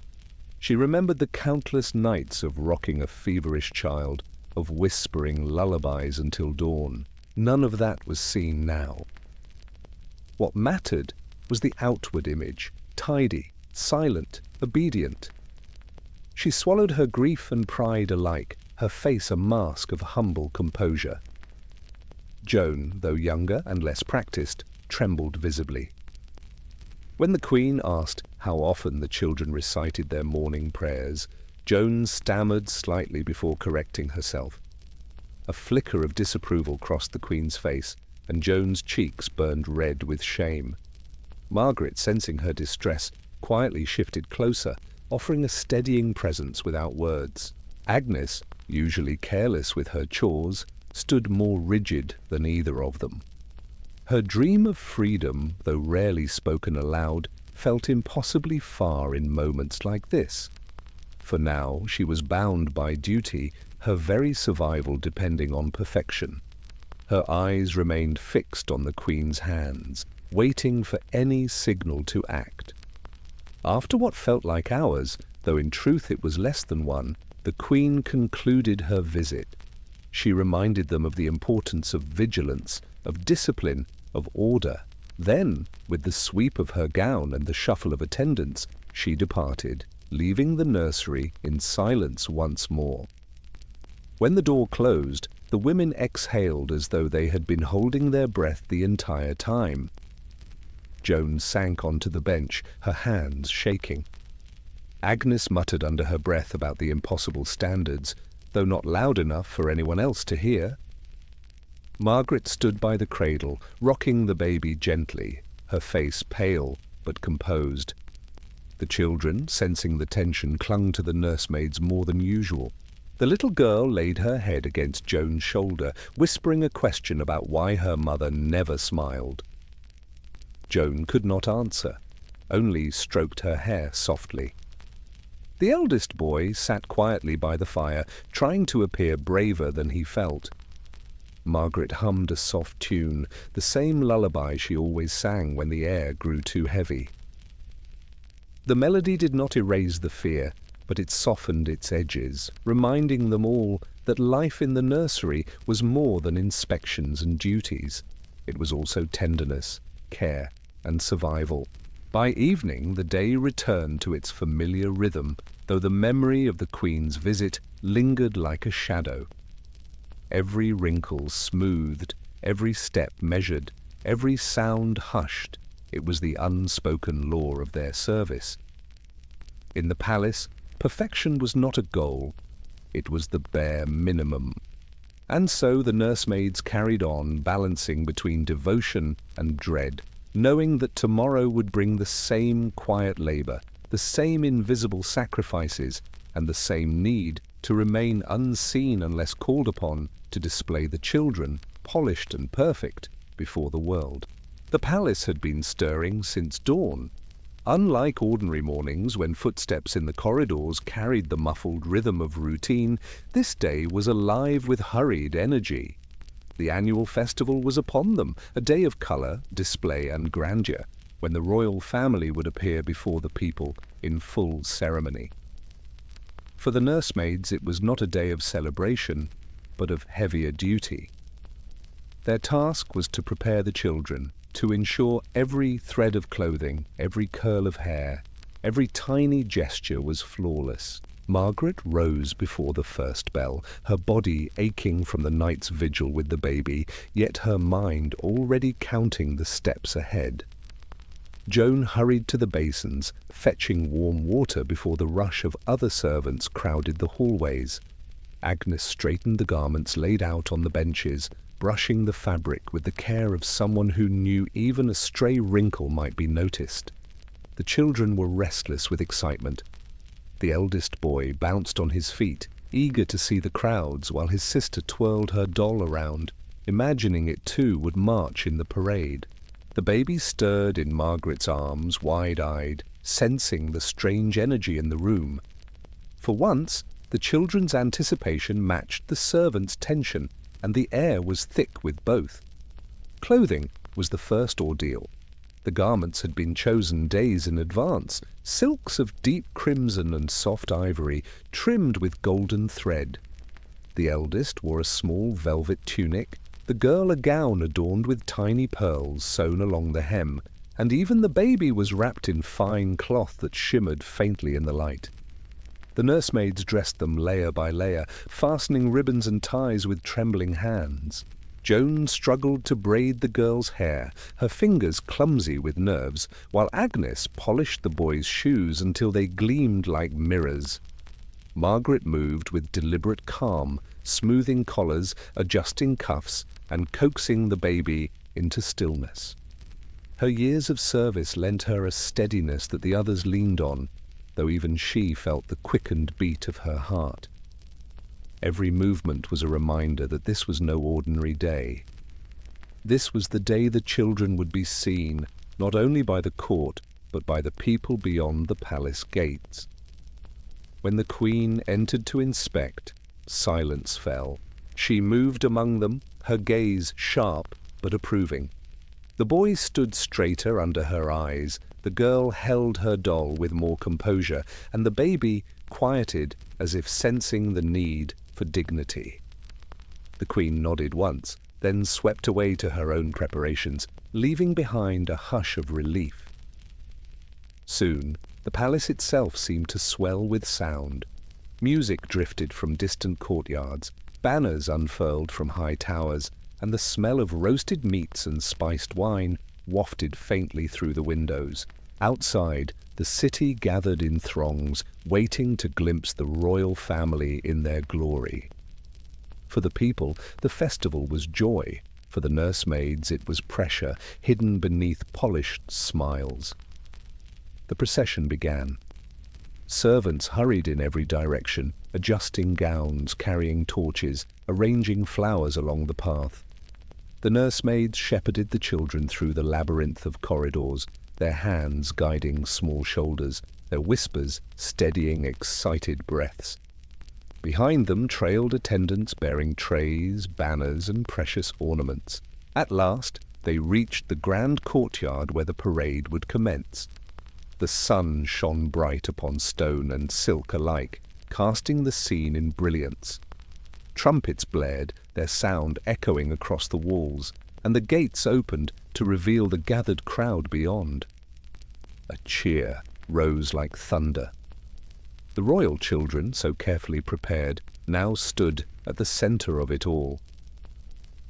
She remembered the countless nights of rocking a feverish child, of whispering lullabies until dawn. None of that was seen now. What mattered was the outward image, tidy, silent, obedient. She swallowed her grief and pride alike, her face a mask of humble composure. Joan, though younger and less practiced, trembled visibly. When the Queen asked how often the children recited their morning prayers, Joan stammered slightly before correcting herself. A flicker of disapproval crossed the Queen's face, and Joan's cheeks burned red with shame. Margaret, sensing her distress, quietly shifted closer, offering a steadying presence without words. Agnes, usually careless with her chores, stood more rigid than either of them. Her dream of freedom, though rarely spoken aloud, felt impossibly far in moments like this. For now she was bound by duty, her very survival depending on perfection. Her eyes remained fixed on the Queen's hands, waiting for any signal to act. After what felt like hours, though in truth it was less than one, the Queen concluded her visit. She reminded them of the importance of vigilance, of discipline, of order. Then, with the sweep of her gown and the shuffle of attendants, she departed, leaving the nursery in silence once more. When the door closed, the women exhaled as though they had been holding their breath the entire time. Joan sank onto the bench, her hands shaking. Agnes muttered under her breath about the impossible standards, though not loud enough for anyone else to hear. Margaret stood by the cradle, rocking the baby gently, her face pale but composed. The children, sensing the tension, clung to the nursemaids more than usual. The little girl laid her head against Joan's shoulder, whispering a question about why her mother never smiled. Joan could not answer, only stroked her hair softly. The eldest boy sat quietly by the fire, trying to appear braver than he felt. Margaret hummed a soft tune, the same lullaby she always sang when the air grew too heavy. The melody did not erase the fear, but it softened its edges, reminding them all that life in the nursery was more than inspections and duties. It was also tenderness, care, and survival. By evening, the day returned to its familiar rhythm, though the memory of the Queen's visit lingered like a shadow. Every wrinkle smoothed, every step measured, every sound hushed. It was the unspoken law of their service. In the palace, perfection was not a goal. It was the bare minimum. And so the nursemaids carried on, balancing between devotion and dread, knowing that tomorrow would bring the same quiet labor, the same invisible sacrifices, and the same need to remain unseen unless called upon to display the children, polished and perfect, before the world. The palace had been stirring since dawn. Unlike ordinary mornings when footsteps in the corridors carried the muffled rhythm of routine, this day was alive with hurried energy. The annual festival was upon them, a day of colour, display and grandeur, when the royal family would appear before the people in full ceremony. For the nursemaids it was not a day of celebration, but of heavier duty. Their task was to prepare the children, to ensure every thread of clothing, every curl of hair, every tiny gesture was flawless. Margaret rose before the first bell, her body aching from the night's vigil with the baby, yet her mind already counting the steps ahead. Joan hurried to the basins, fetching warm water before the rush of other servants crowded the hallways. Agnes straightened the garments laid out on the benches, brushing the fabric with the care of someone who knew even a stray wrinkle might be noticed. The children were restless with excitement. The eldest boy bounced on his feet, eager to see the crowds, while his sister twirled her doll around, imagining it too would march in the parade. The baby stirred in Margaret's arms, wide-eyed, sensing the strange energy in the room. For once, the children's anticipation matched the servants' tension, and the air was thick with both. Clothing was the first ordeal. The garments had been chosen days in advance, silks of deep crimson and soft ivory, trimmed with golden thread. The eldest wore a small velvet tunic, the girl a gown adorned with tiny pearls sewn along the hem, and even the baby was wrapped in fine cloth that shimmered faintly in the light. The nursemaids dressed them layer by layer, fastening ribbons and ties with trembling hands. Joan struggled to braid the girl's hair, her fingers clumsy with nerves, while Agnes polished the boy's shoes until they gleamed like mirrors. Margaret moved with deliberate calm, smoothing collars, adjusting cuffs, and coaxing the baby into stillness. Her years of service lent her a steadiness that the others leaned on, though even she felt the quickened beat of her heart. Every movement was a reminder that this was no ordinary day. This was the day the children would be seen, not only by the court, but by the people beyond the palace gates. When the Queen entered to inspect, silence fell. She moved among them, her gaze sharp but approving. The boy stood straighter under her eyes, the girl held her doll with more composure, and the baby quieted as if sensing the need for dignity. The Queen nodded once, then swept away to her own preparations, leaving behind a hush of relief. Soon, the palace itself seemed to swell with sound. Music drifted from distant courtyards, banners unfurled from high towers, and the smell of roasted meats and spiced wine wafted faintly through the windows. Outside, the city gathered in throngs, waiting to glimpse the royal family in their glory. For the people, the festival was joy, For the nursemaids, it was pressure hidden beneath polished smiles. The procession began. Servants hurried in every direction, adjusting gowns, carrying torches, arranging flowers along the path. The nursemaids shepherded the children through the labyrinth of corridors, their hands guiding small shoulders, their whispers steadying excited breaths. Behind them trailed attendants bearing trays, banners, and precious ornaments. At last, they reached the grand courtyard where the parade would commence. The sun shone bright upon stone and silk alike, casting the scene in brilliance. Trumpets blared, their sound echoing across the walls, and the gates opened to reveal the gathered crowd beyond. A cheer rose like thunder. The royal children, so carefully prepared, now stood at the center of it all.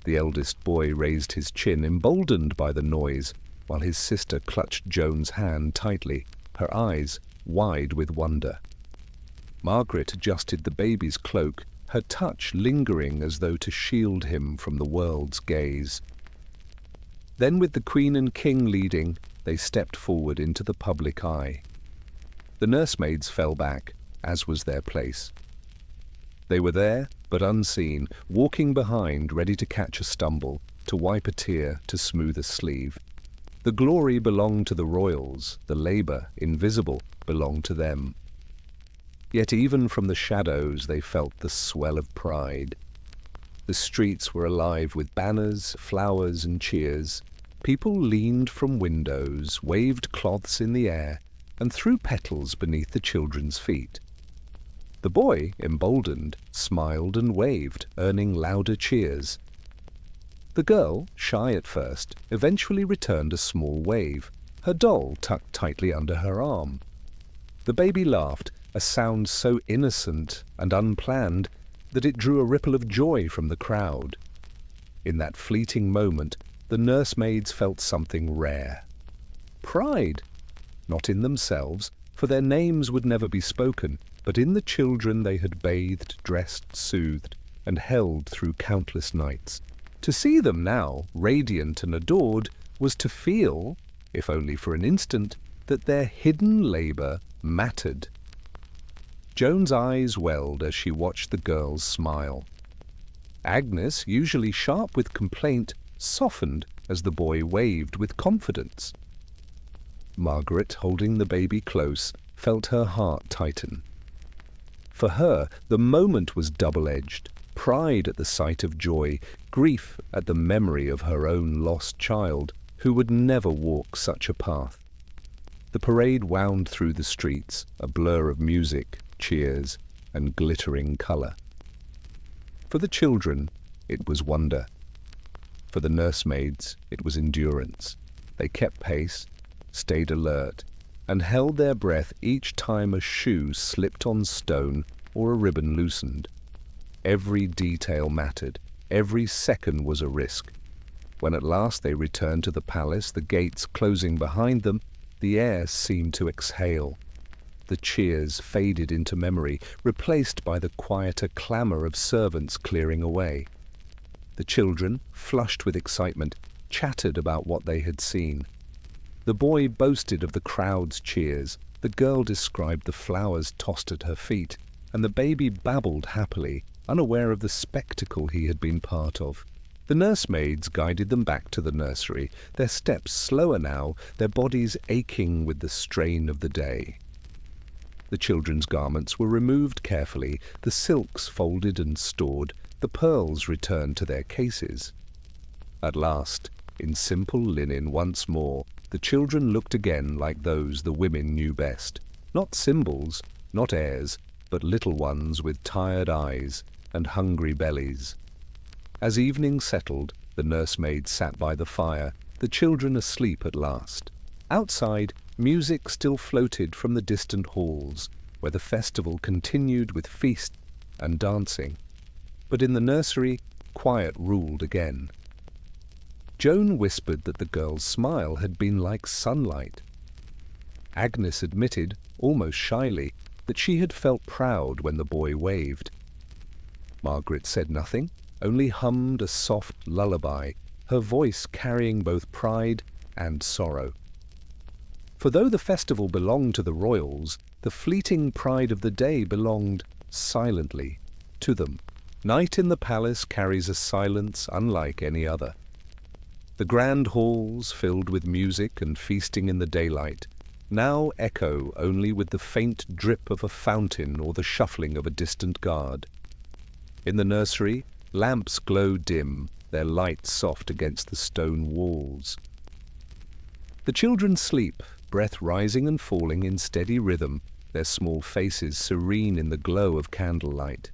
The eldest boy raised his chin, emboldened by the noise, while his sister clutched Joan's hand tightly, her eyes wide with wonder. Margaret adjusted the baby's cloak, her touch lingering as though to shield him from the world's gaze. Then, with the Queen and King leading, they stepped forward into the public eye. The nursemaids fell back, as was their place. They were there, but unseen, walking behind, ready to catch a stumble, to wipe a tear, to smooth a sleeve. The glory belonged to the royals, the labor, invisible, belonged to them. Yet even from the shadows they felt the swell of pride. The streets were alive with banners, flowers, and cheers. People leaned from windows, waved cloths in the air, and threw petals beneath the children's feet. The boy, emboldened, smiled and waved, earning louder cheers. The girl, shy at first, eventually returned a small wave, her doll tucked tightly under her arm. The baby laughed, a sound so innocent and unplanned that it drew a ripple of joy from the crowd. In that fleeting moment, the nursemaids felt something rare. Pride, not in themselves, for their names would never be spoken, but in the children they had bathed, dressed, soothed, and held through countless nights. To see them now, radiant and adored, was to feel, if only for an instant, that their hidden labor mattered. Joan's eyes welled as she watched the girls smile. Agnes, usually sharp with complaint, softened as the boy waved with confidence. Margaret, holding the baby close, felt her heart tighten. For her, the moment was double-edged. Pride at the sight of joy, grief at the memory of her own lost child, who would never walk such a path. The parade wound through the streets, a blur of music, cheers, and glittering color. For the children, it was wonder. For the nursemaids, it was endurance. They kept pace, stayed alert, and held their breath each time a shoe slipped on stone or a ribbon loosened. Every detail mattered. Every second was a risk. When at last they returned to the palace, the gates closing behind them, the air seemed to exhale. The cheers faded into memory, replaced by the quieter clamor of servants clearing away. The children, flushed with excitement, chattered about what they had seen. The boy boasted of the crowd's cheers, the girl described the flowers tossed at her feet, and the baby babbled happily, unaware of the spectacle he had been part of. The nursemaids guided them back to the nursery, their steps slower now, their bodies aching with the strain of the day. The children's garments were removed carefully, the silks folded and stored, the pearls returned to their cases. At last, in simple linen once more, the children looked again like those the women knew best. Not symbols, not heirs, but little ones with tired eyes and hungry bellies. As evening settled, the nursemaids sat by the fire, the children asleep at last. Outside, music still floated from the distant halls, where the festival continued with feast and dancing. But in the nursery, quiet ruled again. Joan whispered that the girl's smile had been like sunlight. Agnes admitted, almost shyly, that she had felt proud when the boy waved. Margaret said nothing, only hummed a soft lullaby, her voice carrying both pride and sorrow. For though the festival belonged to the royals, the fleeting pride of the day belonged, silently, to them. Night in the palace carries a silence unlike any other. The grand halls, filled with music and feasting in the daylight, now echo only with the faint drip of a fountain or the shuffling of a distant guard. In the nursery, lamps glow dim, their light soft against the stone walls. The children sleep, breath rising and falling in steady rhythm, their small faces serene in the glow of candlelight.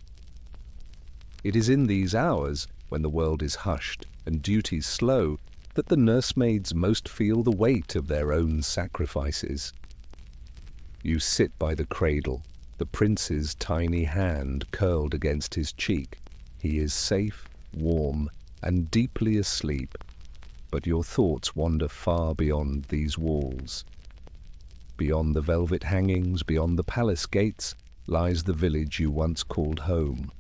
It is in these hours, when the world is hushed and duties slow, that the nursemaids most feel the weight of their own sacrifices. You sit by the cradle, the prince's tiny hand curled against his cheek. He is safe, warm, and deeply asleep, but your thoughts wander far beyond these walls. Beyond the velvet hangings, beyond the palace gates, lies the village you once called home.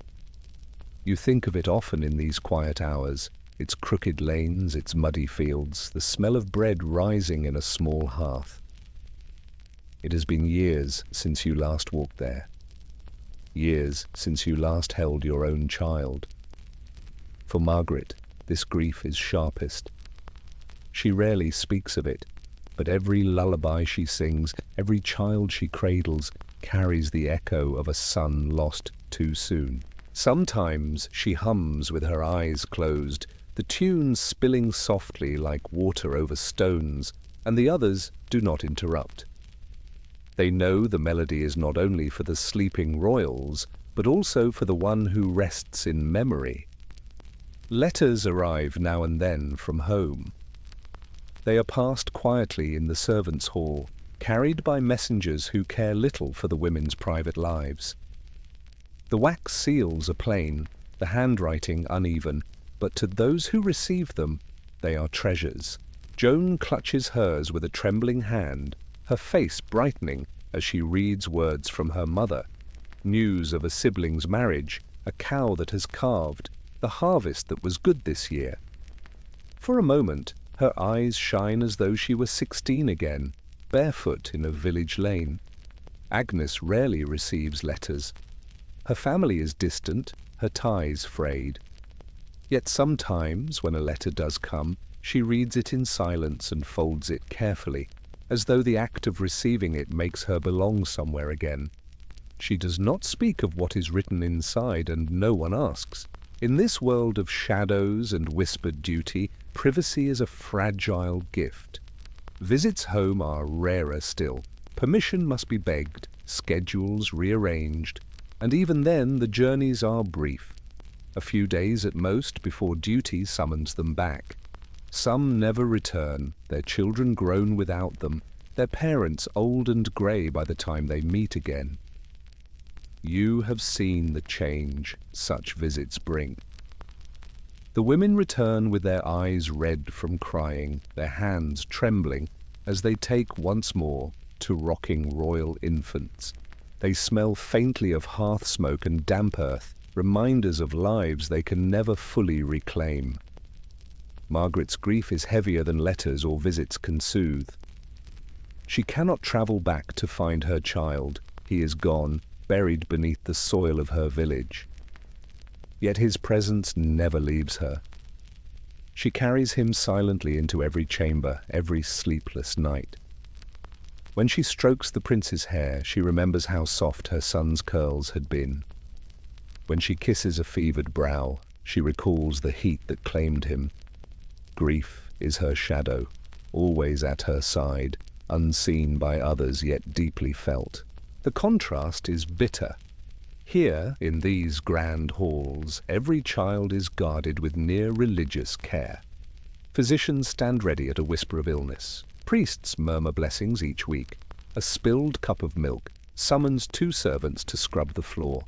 You think of it often in these quiet hours, its crooked lanes, its muddy fields, the smell of bread rising in a small hearth. It has been years since you last walked there. Years since you last held your own child. For Margaret, this grief is sharpest. She rarely speaks of it, but every lullaby she sings, every child she cradles, carries the echo of a son lost too soon. Sometimes she hums with her eyes closed, the tune spilling softly like water over stones, and the others do not interrupt. They know the melody is not only for the sleeping royals, but also for the one who rests in memory. Letters arrive now and then from home. They are passed quietly in the servants' hall, carried by messengers who care little for the women's private lives. The wax seals are plain, the handwriting uneven, but to those who receive them, they are treasures. Joan clutches hers with a trembling hand, her face brightening as she reads words from her mother, news of a sibling's marriage, a cow that has calved, the harvest that was good this year. For a moment, her eyes shine as though she were 16 again, barefoot in a village lane. Agnes rarely receives letters. Her family is distant, her ties frayed. Yet sometimes, when a letter does come, she reads it in silence and folds it carefully, as though the act of receiving it makes her belong somewhere again. She does not speak of what is written inside, and no one asks. In this world of shadows and whispered duty, privacy is a fragile gift. Visits home are rarer still. Permission must be begged, schedules rearranged, and even then the journeys are brief. A few days at most before duty summons them back. Some never return, their children grown without them, their parents old and grey by the time they meet again. You have seen the change such visits bring. The women return with their eyes red from crying, their hands trembling, as they take once more to rocking royal infants. They smell faintly of hearth smoke and damp earth, reminders of lives they can never fully reclaim. Margaret's grief is heavier than letters or visits can soothe. She cannot travel back to find her child. He is gone, buried beneath the soil of her village. Yet his presence never leaves her. She carries him silently into every chamber, every sleepless night. When she strokes the prince's hair, she remembers how soft her son's curls had been. When she kisses a fevered brow, she recalls the heat that claimed him. Grief is her shadow, always at her side, unseen by others yet deeply felt. The contrast is bitter. Here, in these grand halls, every child is guarded with near religious care. Physicians stand ready at a whisper of illness. Priests murmur blessings each week. A spilled cup of milk summons 2 servants to scrub the floor.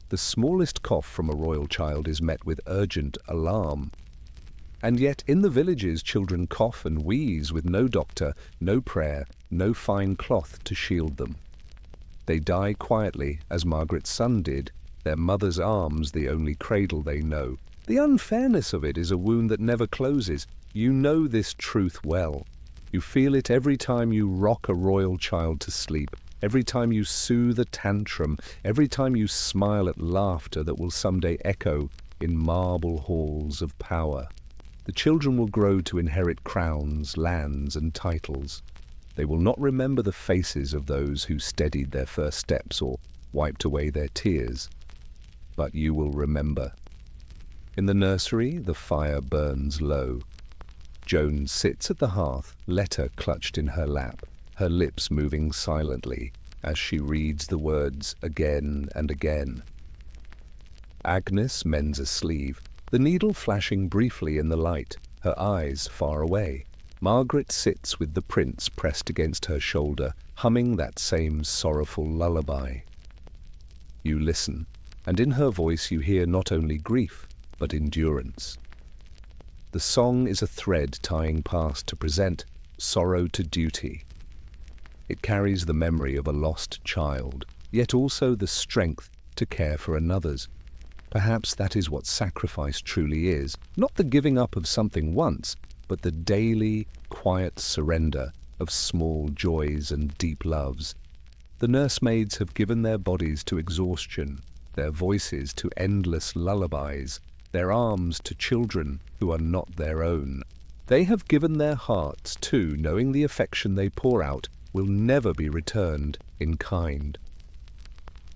The smallest cough from a royal child is met with urgent alarm. And yet in the villages children cough and wheeze with no doctor, no prayer, no fine cloth to shield them. They die quietly, as Margaret's son did, their mother's arms the only cradle they know, The unfairness of it is a wound that never closes. You know this truth well. You feel it every time you rock a royal child to sleep, every time you soothe a tantrum, every time you smile at laughter that will someday echo in marble halls of power. The children will grow to inherit crowns, lands, and titles. They will not remember the faces of those who steadied their first steps or wiped away their tears. But you will remember. In the nursery, the fire burns low. Joan sits at the hearth, letter clutched in her lap, her lips moving silently as she reads the words again and again. Agnes mends a sleeve, the needle flashing briefly in the light, her eyes far away. Margaret sits with the prince pressed against her shoulder, humming that same sorrowful lullaby. You listen, and in her voice you hear not only grief, but endurance. The song is a thread tying past to present, sorrow to duty. It carries the memory of a lost child, yet also the strength to care for another's. Perhaps that is what sacrifice truly is, not the giving up of something once, but the daily, quiet surrender of small joys and deep loves. The nursemaids have given their bodies to exhaustion, their voices to endless lullabies, their arms to children who are not their own. They have given their hearts too, knowing the affection they pour out will never be returned in kind.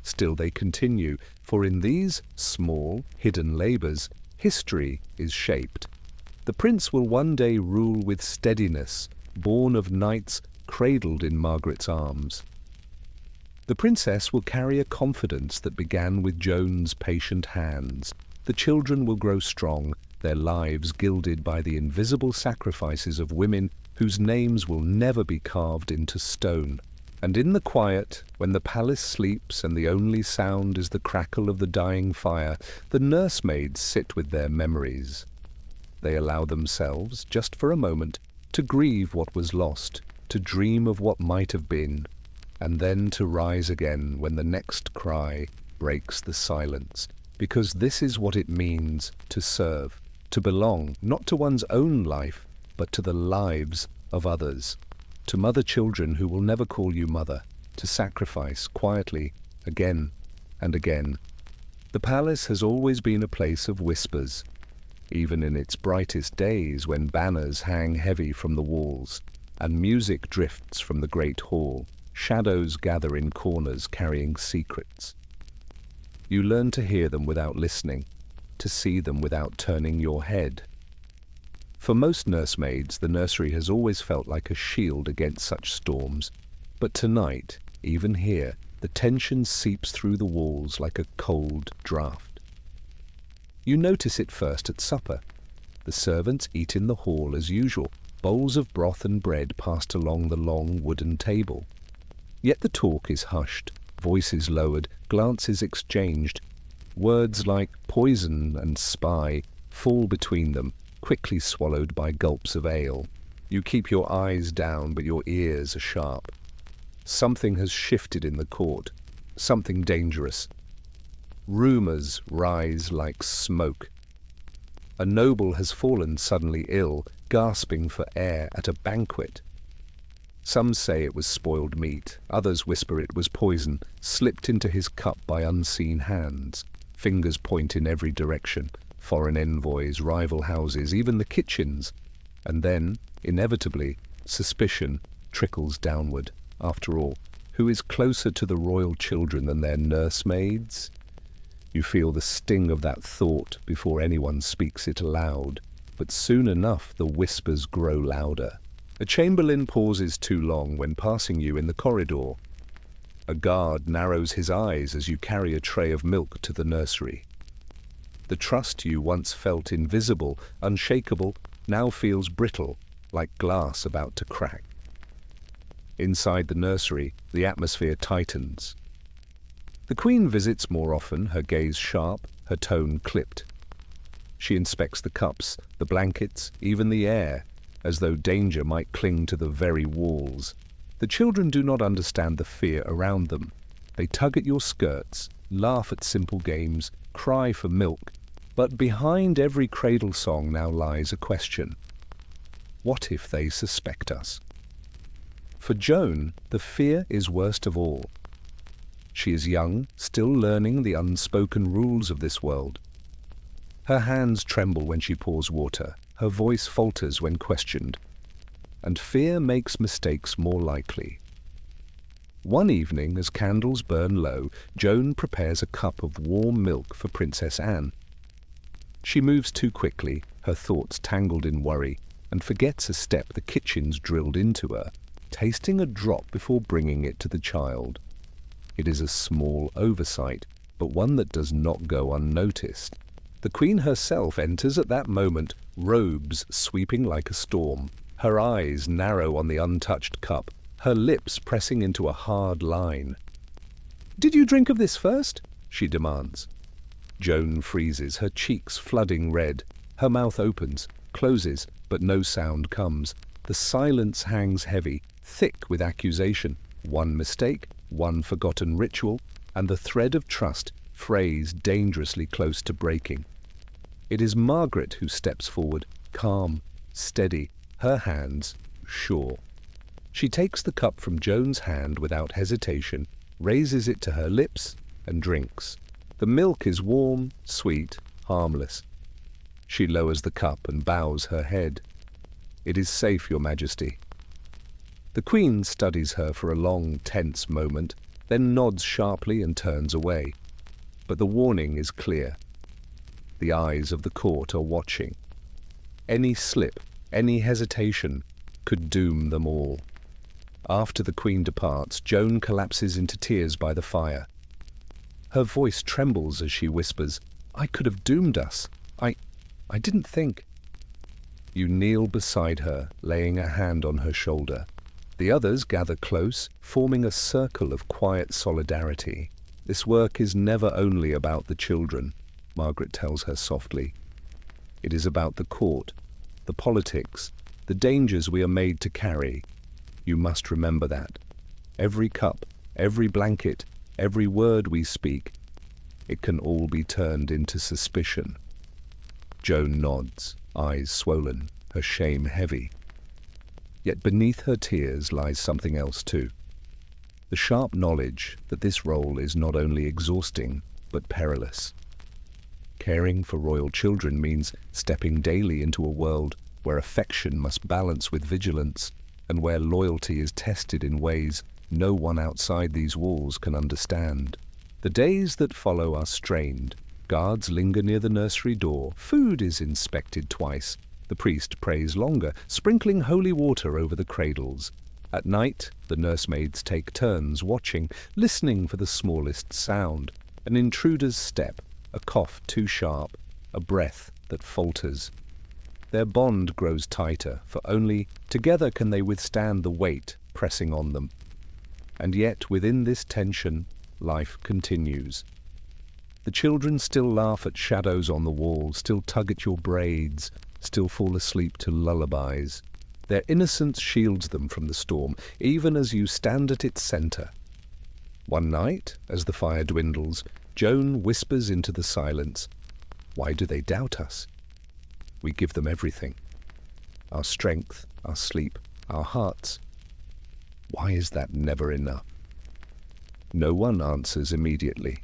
Still they continue, for in these small, hidden labours, history is shaped. The prince will one day rule with steadiness, born of knights cradled in Margaret's arms. The princess will carry a confidence that began with Joan's patient hands. The children will grow strong, their lives gilded by the invisible sacrifices of women whose names will never be carved into stone. And in the quiet, when the palace sleeps and the only sound is the crackle of the dying fire, the nursemaids sit with their memories. They allow themselves, just for a moment, to grieve what was lost, to dream of what might have been, and then to rise again when the next cry breaks the silence. Because this is what it means to serve, to belong, not to one's own life, but to the lives of others. To mother children who will never call you mother, to sacrifice quietly again and again. The palace has always been a place of whispers, even in its brightest days when banners hang heavy from the walls and music drifts from the great hall. Shadows gather in corners carrying secrets. You learn to hear them without listening, to see them without turning your head. For most nursemaids, the nursery has always felt like a shield against such storms. But tonight, even here, the tension seeps through the walls like a cold draught. You notice it first at supper. The servants eat in the hall as usual, bowls of broth and bread passed along the long wooden table. Yet the talk is hushed, voices lowered, glances exchanged. Words like poison and spy fall between them, quickly swallowed by gulps of ale. You keep your eyes down, but your ears are sharp. Something has shifted in the court, something dangerous. Rumours rise like smoke. A noble has fallen suddenly ill, gasping for air at a banquet. Some say it was spoiled meat, others whisper it was poison, slipped into his cup by unseen hands. Fingers point in every direction, foreign envoys, rival houses, even the kitchens. And then, inevitably, suspicion trickles downward. After all, who is closer to the royal children than their nursemaids? You feel the sting of that thought before anyone speaks it aloud, but soon enough the whispers grow louder. A chamberlain pauses too long when passing you in the corridor. A guard narrows his eyes as you carry a tray of milk to the nursery. The trust you once felt invisible, unshakable, now feels brittle, like glass about to crack. Inside the nursery, the atmosphere tightens. The Queen visits more often, her gaze sharp, her tone clipped. She inspects the cups, the blankets, even the air, as though danger might cling to the very walls. The children do not understand the fear around them. They tug at your skirts, laugh at simple games, cry for milk, But behind every cradle song now lies a question. What if they suspect us? For Joan, the fear is worst of all. She is young, still learning the unspoken rules of this world. Her hands tremble when she pours water, her voice falters when questioned, and fear makes mistakes more likely. One evening, as candles burn low, Joan prepares a cup of warm milk for Princess Anne. She moves too quickly, her thoughts tangled in worry, and forgets a step the kitchen's drilled into her, tasting a drop before bringing it to the child. It is a small oversight, but one that does not go unnoticed. The Queen herself enters at that moment, robes sweeping like a storm, her eyes narrow on the untouched cup, her lips pressing into a hard line. "Did you drink of this first?" she demands. Joan freezes, her cheeks flooding red. Her mouth opens, closes, but no sound comes. The silence hangs heavy, thick with accusation. One mistake, one forgotten ritual, and the thread of trust frays dangerously close to breaking. It is Margaret who steps forward, calm, steady, her hands sure. She takes the cup from Joan's hand without hesitation, raises it to her lips, and drinks. The milk is warm, sweet, harmless. She lowers the cup and bows her head. "It is safe, Your Majesty." The Queen studies her for a long, tense moment, then nods sharply and turns away. But the warning is clear. The eyes of the court are watching. Any slip, any hesitation, could doom them all. After the Queen departs, Joan collapses into tears by the fire. Her voice trembles as she whispers, "I could have doomed us. I didn't think." You kneel beside her, laying a hand on her shoulder. The others gather close, forming a circle of quiet solidarity. "This work is never only about the children," Margaret tells her softly. "It is about the court, the politics, the dangers we are made to carry. You must remember that. Every cup, every blanket, every word we speak, it can all be turned into suspicion." Joan nods, eyes swollen, her shame heavy. Yet beneath her tears lies something else too. The sharp knowledge that this role is not only exhausting, but perilous. Caring for royal children means stepping daily into a world where affection must balance with vigilance, and where loyalty is tested in ways no one outside these walls can understand. The days that follow are strained. Guards linger near the nursery door. Food is inspected twice. The priest prays longer, sprinkling holy water over the cradles. At night, the nursemaids take turns watching, listening for the smallest sound. An intruder's step, a cough too sharp, a breath that falters. Their bond grows tighter, for only together can they withstand the weight pressing on them. And yet, within this tension, life continues. The children still laugh at shadows on the wall, still tug at your braids, still fall asleep to lullabies. Their innocence shields them from the storm, even as you stand at its center. One night, as the fire dwindles, Joan whispers into the silence, "Why do they doubt us? We give them everything. Our strength, our sleep, our hearts. Why is that never enough?" No one answers immediately.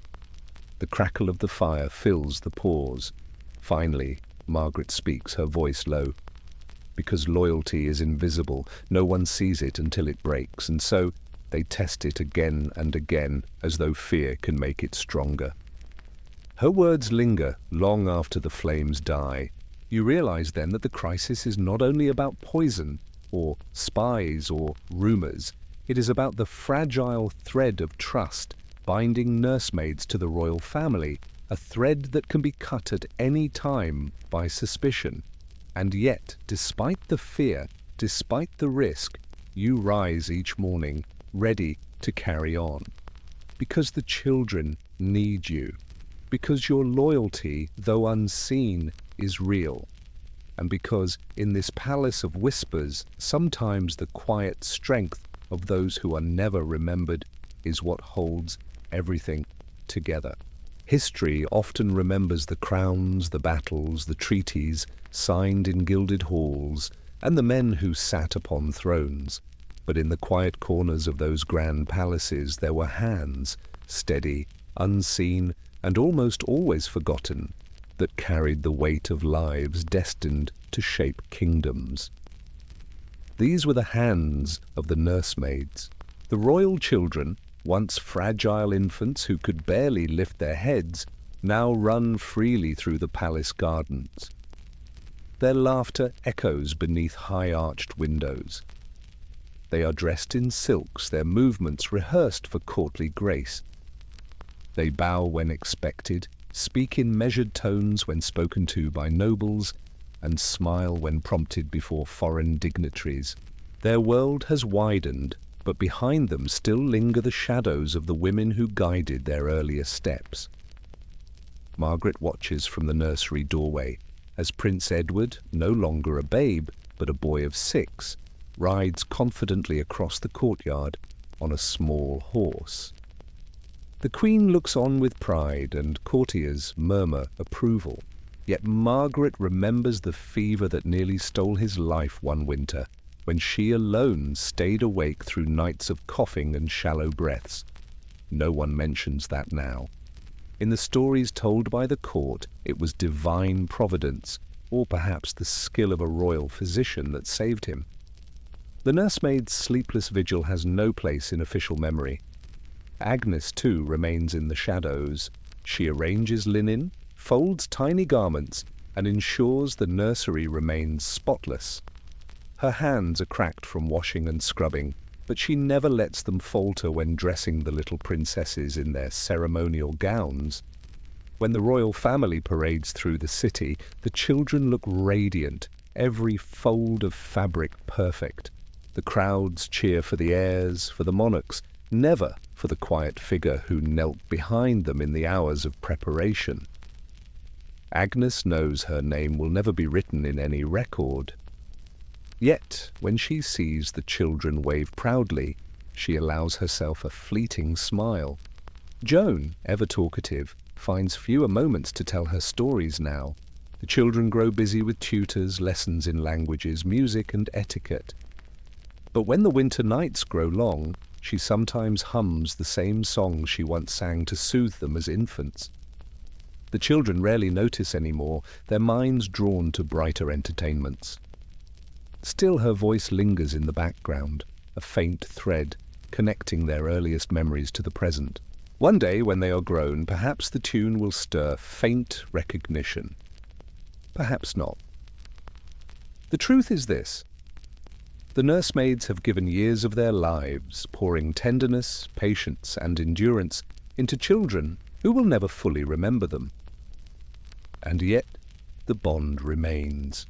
The crackle of the fire fills the pause. Finally, Margaret speaks, her voice low. Because loyalty is invisible, no one sees it until it breaks, and so they test it again and again, as though fear can make it stronger. Her words linger long after the flames die. You realize then that the crisis is not only about poison, or spies, or rumors. It is about the fragile thread of trust binding nursemaids to the royal family, a thread that can be cut at any time by suspicion. And yet, despite the fear, despite the risk, you rise each morning, ready to carry on. Because the children need you. Because your loyalty, though unseen, is real. And because in this palace of whispers, sometimes the quiet strength of those who are never remembered is what holds everything together. History often remembers the crowns, the battles, the treaties signed in gilded halls, and the men who sat upon thrones. But in the quiet corners of those grand palaces there were hands, steady, unseen, and almost always forgotten, that carried the weight of lives destined to shape kingdoms. These were the hands of the nursemaids, the royal children, once fragile infants who could barely lift their heads, now run freely through the palace gardens. Their laughter echoes beneath high-arched windows. They are dressed in silks, their movements rehearsed for courtly grace. They bow when expected, speak in measured tones when spoken to by nobles, and smile when prompted before foreign dignitaries. Their world has widened, but behind them still linger the shadows of the women who guided their earlier steps. Margaret watches from the nursery doorway as Prince Edward, no longer a babe, but a boy of 6, rides confidently across the courtyard on a small horse. The Queen looks on with pride, and courtiers murmur approval. Yet Margaret remembers the fever that nearly stole his life one winter, when she alone stayed awake through nights of coughing and shallow breaths. No one mentions that now. In the stories told by the court, it was divine providence, or perhaps the skill of a royal physician, that saved him. The nursemaid's sleepless vigil has no place in official memory. Agnes, too, remains in the shadows. She arranges linen, folds tiny garments, and ensures the nursery remains spotless. Her hands are cracked from washing and scrubbing, but she never lets them falter when dressing the little princesses in their ceremonial gowns. When the royal family parades through the city, the children look radiant, every fold of fabric perfect. The crowds cheer for the heirs, for the monarchs, never for the quiet figure who knelt behind them in the hours of preparation. Agnes knows her name will never be written in any record. Yet, when she sees the children wave proudly, she allows herself a fleeting smile. Joan, ever talkative, finds fewer moments to tell her stories now. The children grow busy with tutors, lessons in languages, music, and etiquette. But when the winter nights grow long, she sometimes hums the same songs she once sang to soothe them as infants. The children rarely notice anymore, their minds drawn to brighter entertainments. Still her voice lingers in the background, a faint thread, connecting their earliest memories to the present. One day, when they are grown, perhaps the tune will stir faint recognition. Perhaps not. The truth is this. The nursemaids have given years of their lives, pouring tenderness, patience, and endurance into children who will never fully remember them. And yet, the bond remains.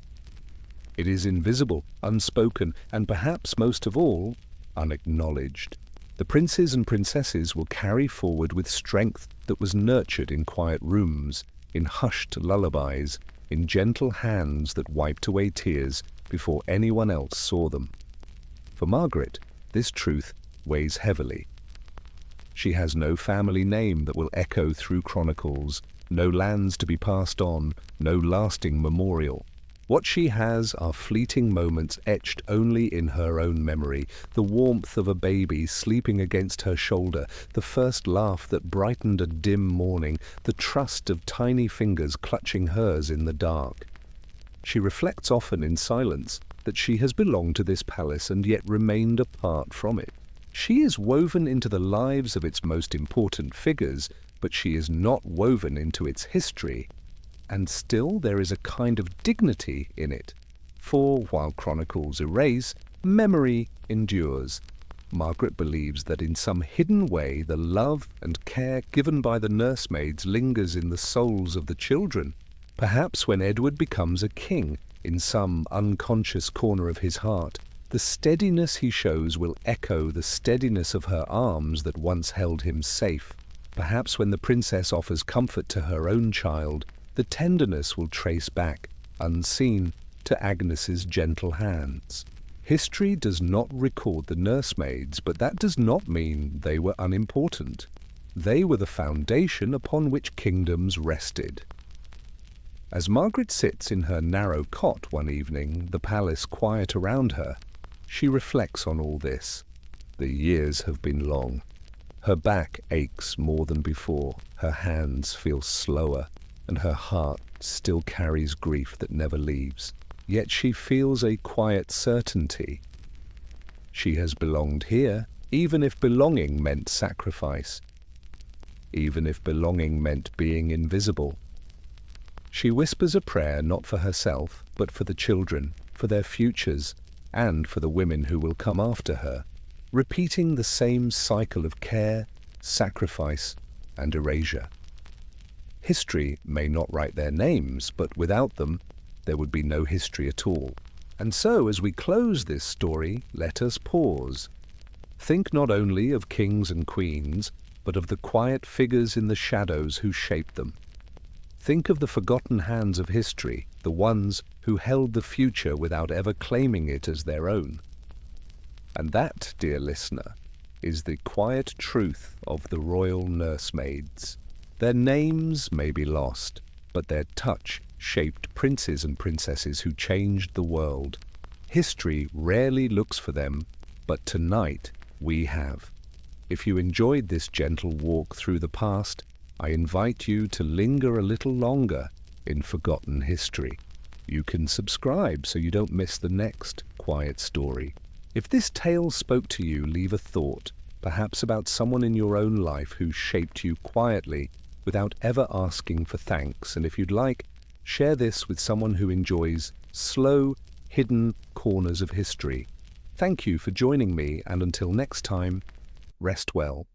It is invisible, unspoken, and perhaps most of all, unacknowledged. The princes and princesses will carry forward with strength that was nurtured in quiet rooms, in hushed lullabies, in gentle hands that wiped away tears before anyone else saw them. For Margaret, this truth weighs heavily. She has no family name that will echo through chronicles, no lands to be passed on, no lasting memorial. What she has are fleeting moments etched only in her own memory, the warmth of a baby sleeping against her shoulder, the first laugh that brightened a dim morning, the trust of tiny fingers clutching hers in the dark. She reflects often in silence that she has belonged to this palace and yet remained apart from it. She is woven into the lives of its most important figures, but she is not woven into its history. And still there is a kind of dignity in it, for while chronicles erase, memory endures. Margaret believes that in some hidden way the love and care given by the nursemaids lingers in the souls of the children. Perhaps when Edward becomes a king, in some unconscious corner of his heart, the steadiness he shows will echo the steadiness of her arms that once held him safe. Perhaps when the princess offers comfort to her own child, the tenderness will trace back, unseen, to Agnes's gentle hands. History does not record the nursemaids, but that does not mean they were unimportant. They were the foundation upon which kingdoms rested. As Margaret sits in her narrow cot one evening, the palace quiet around her, she reflects on all this. The years have been long. Her back aches more than before, her hands feel slower, and her heart still carries grief that never leaves. Yet she feels a quiet certainty. She has belonged here, even if belonging meant sacrifice, even if belonging meant being invisible. She whispers a prayer not for herself, but for the children, for their futures, and for the women who will come after her, repeating the same cycle of care, sacrifice, and erasure. History may not write their names, but without them, there would be no history at all. And so, as we close this story, let us pause. Think not only of kings and queens, but of the quiet figures in the shadows who shaped them. Think of the forgotten hands of history, the ones who held the future without ever claiming it as their own. And that, dear listener, is the quiet truth of the royal nursemaids. Their names may be lost, but their touch shaped princes and princesses who changed the world. History rarely looks for them, but tonight we have. If you enjoyed this gentle walk through the past, I invite you to linger a little longer in forgotten history. You can subscribe so you don't miss the next quiet story. If this tale spoke to you, leave a thought, perhaps about someone in your own life who shaped you quietly without ever asking for thanks. And if you'd like, share this with someone who enjoys slow, hidden corners of history. Thank you for joining me, and until next time, rest well.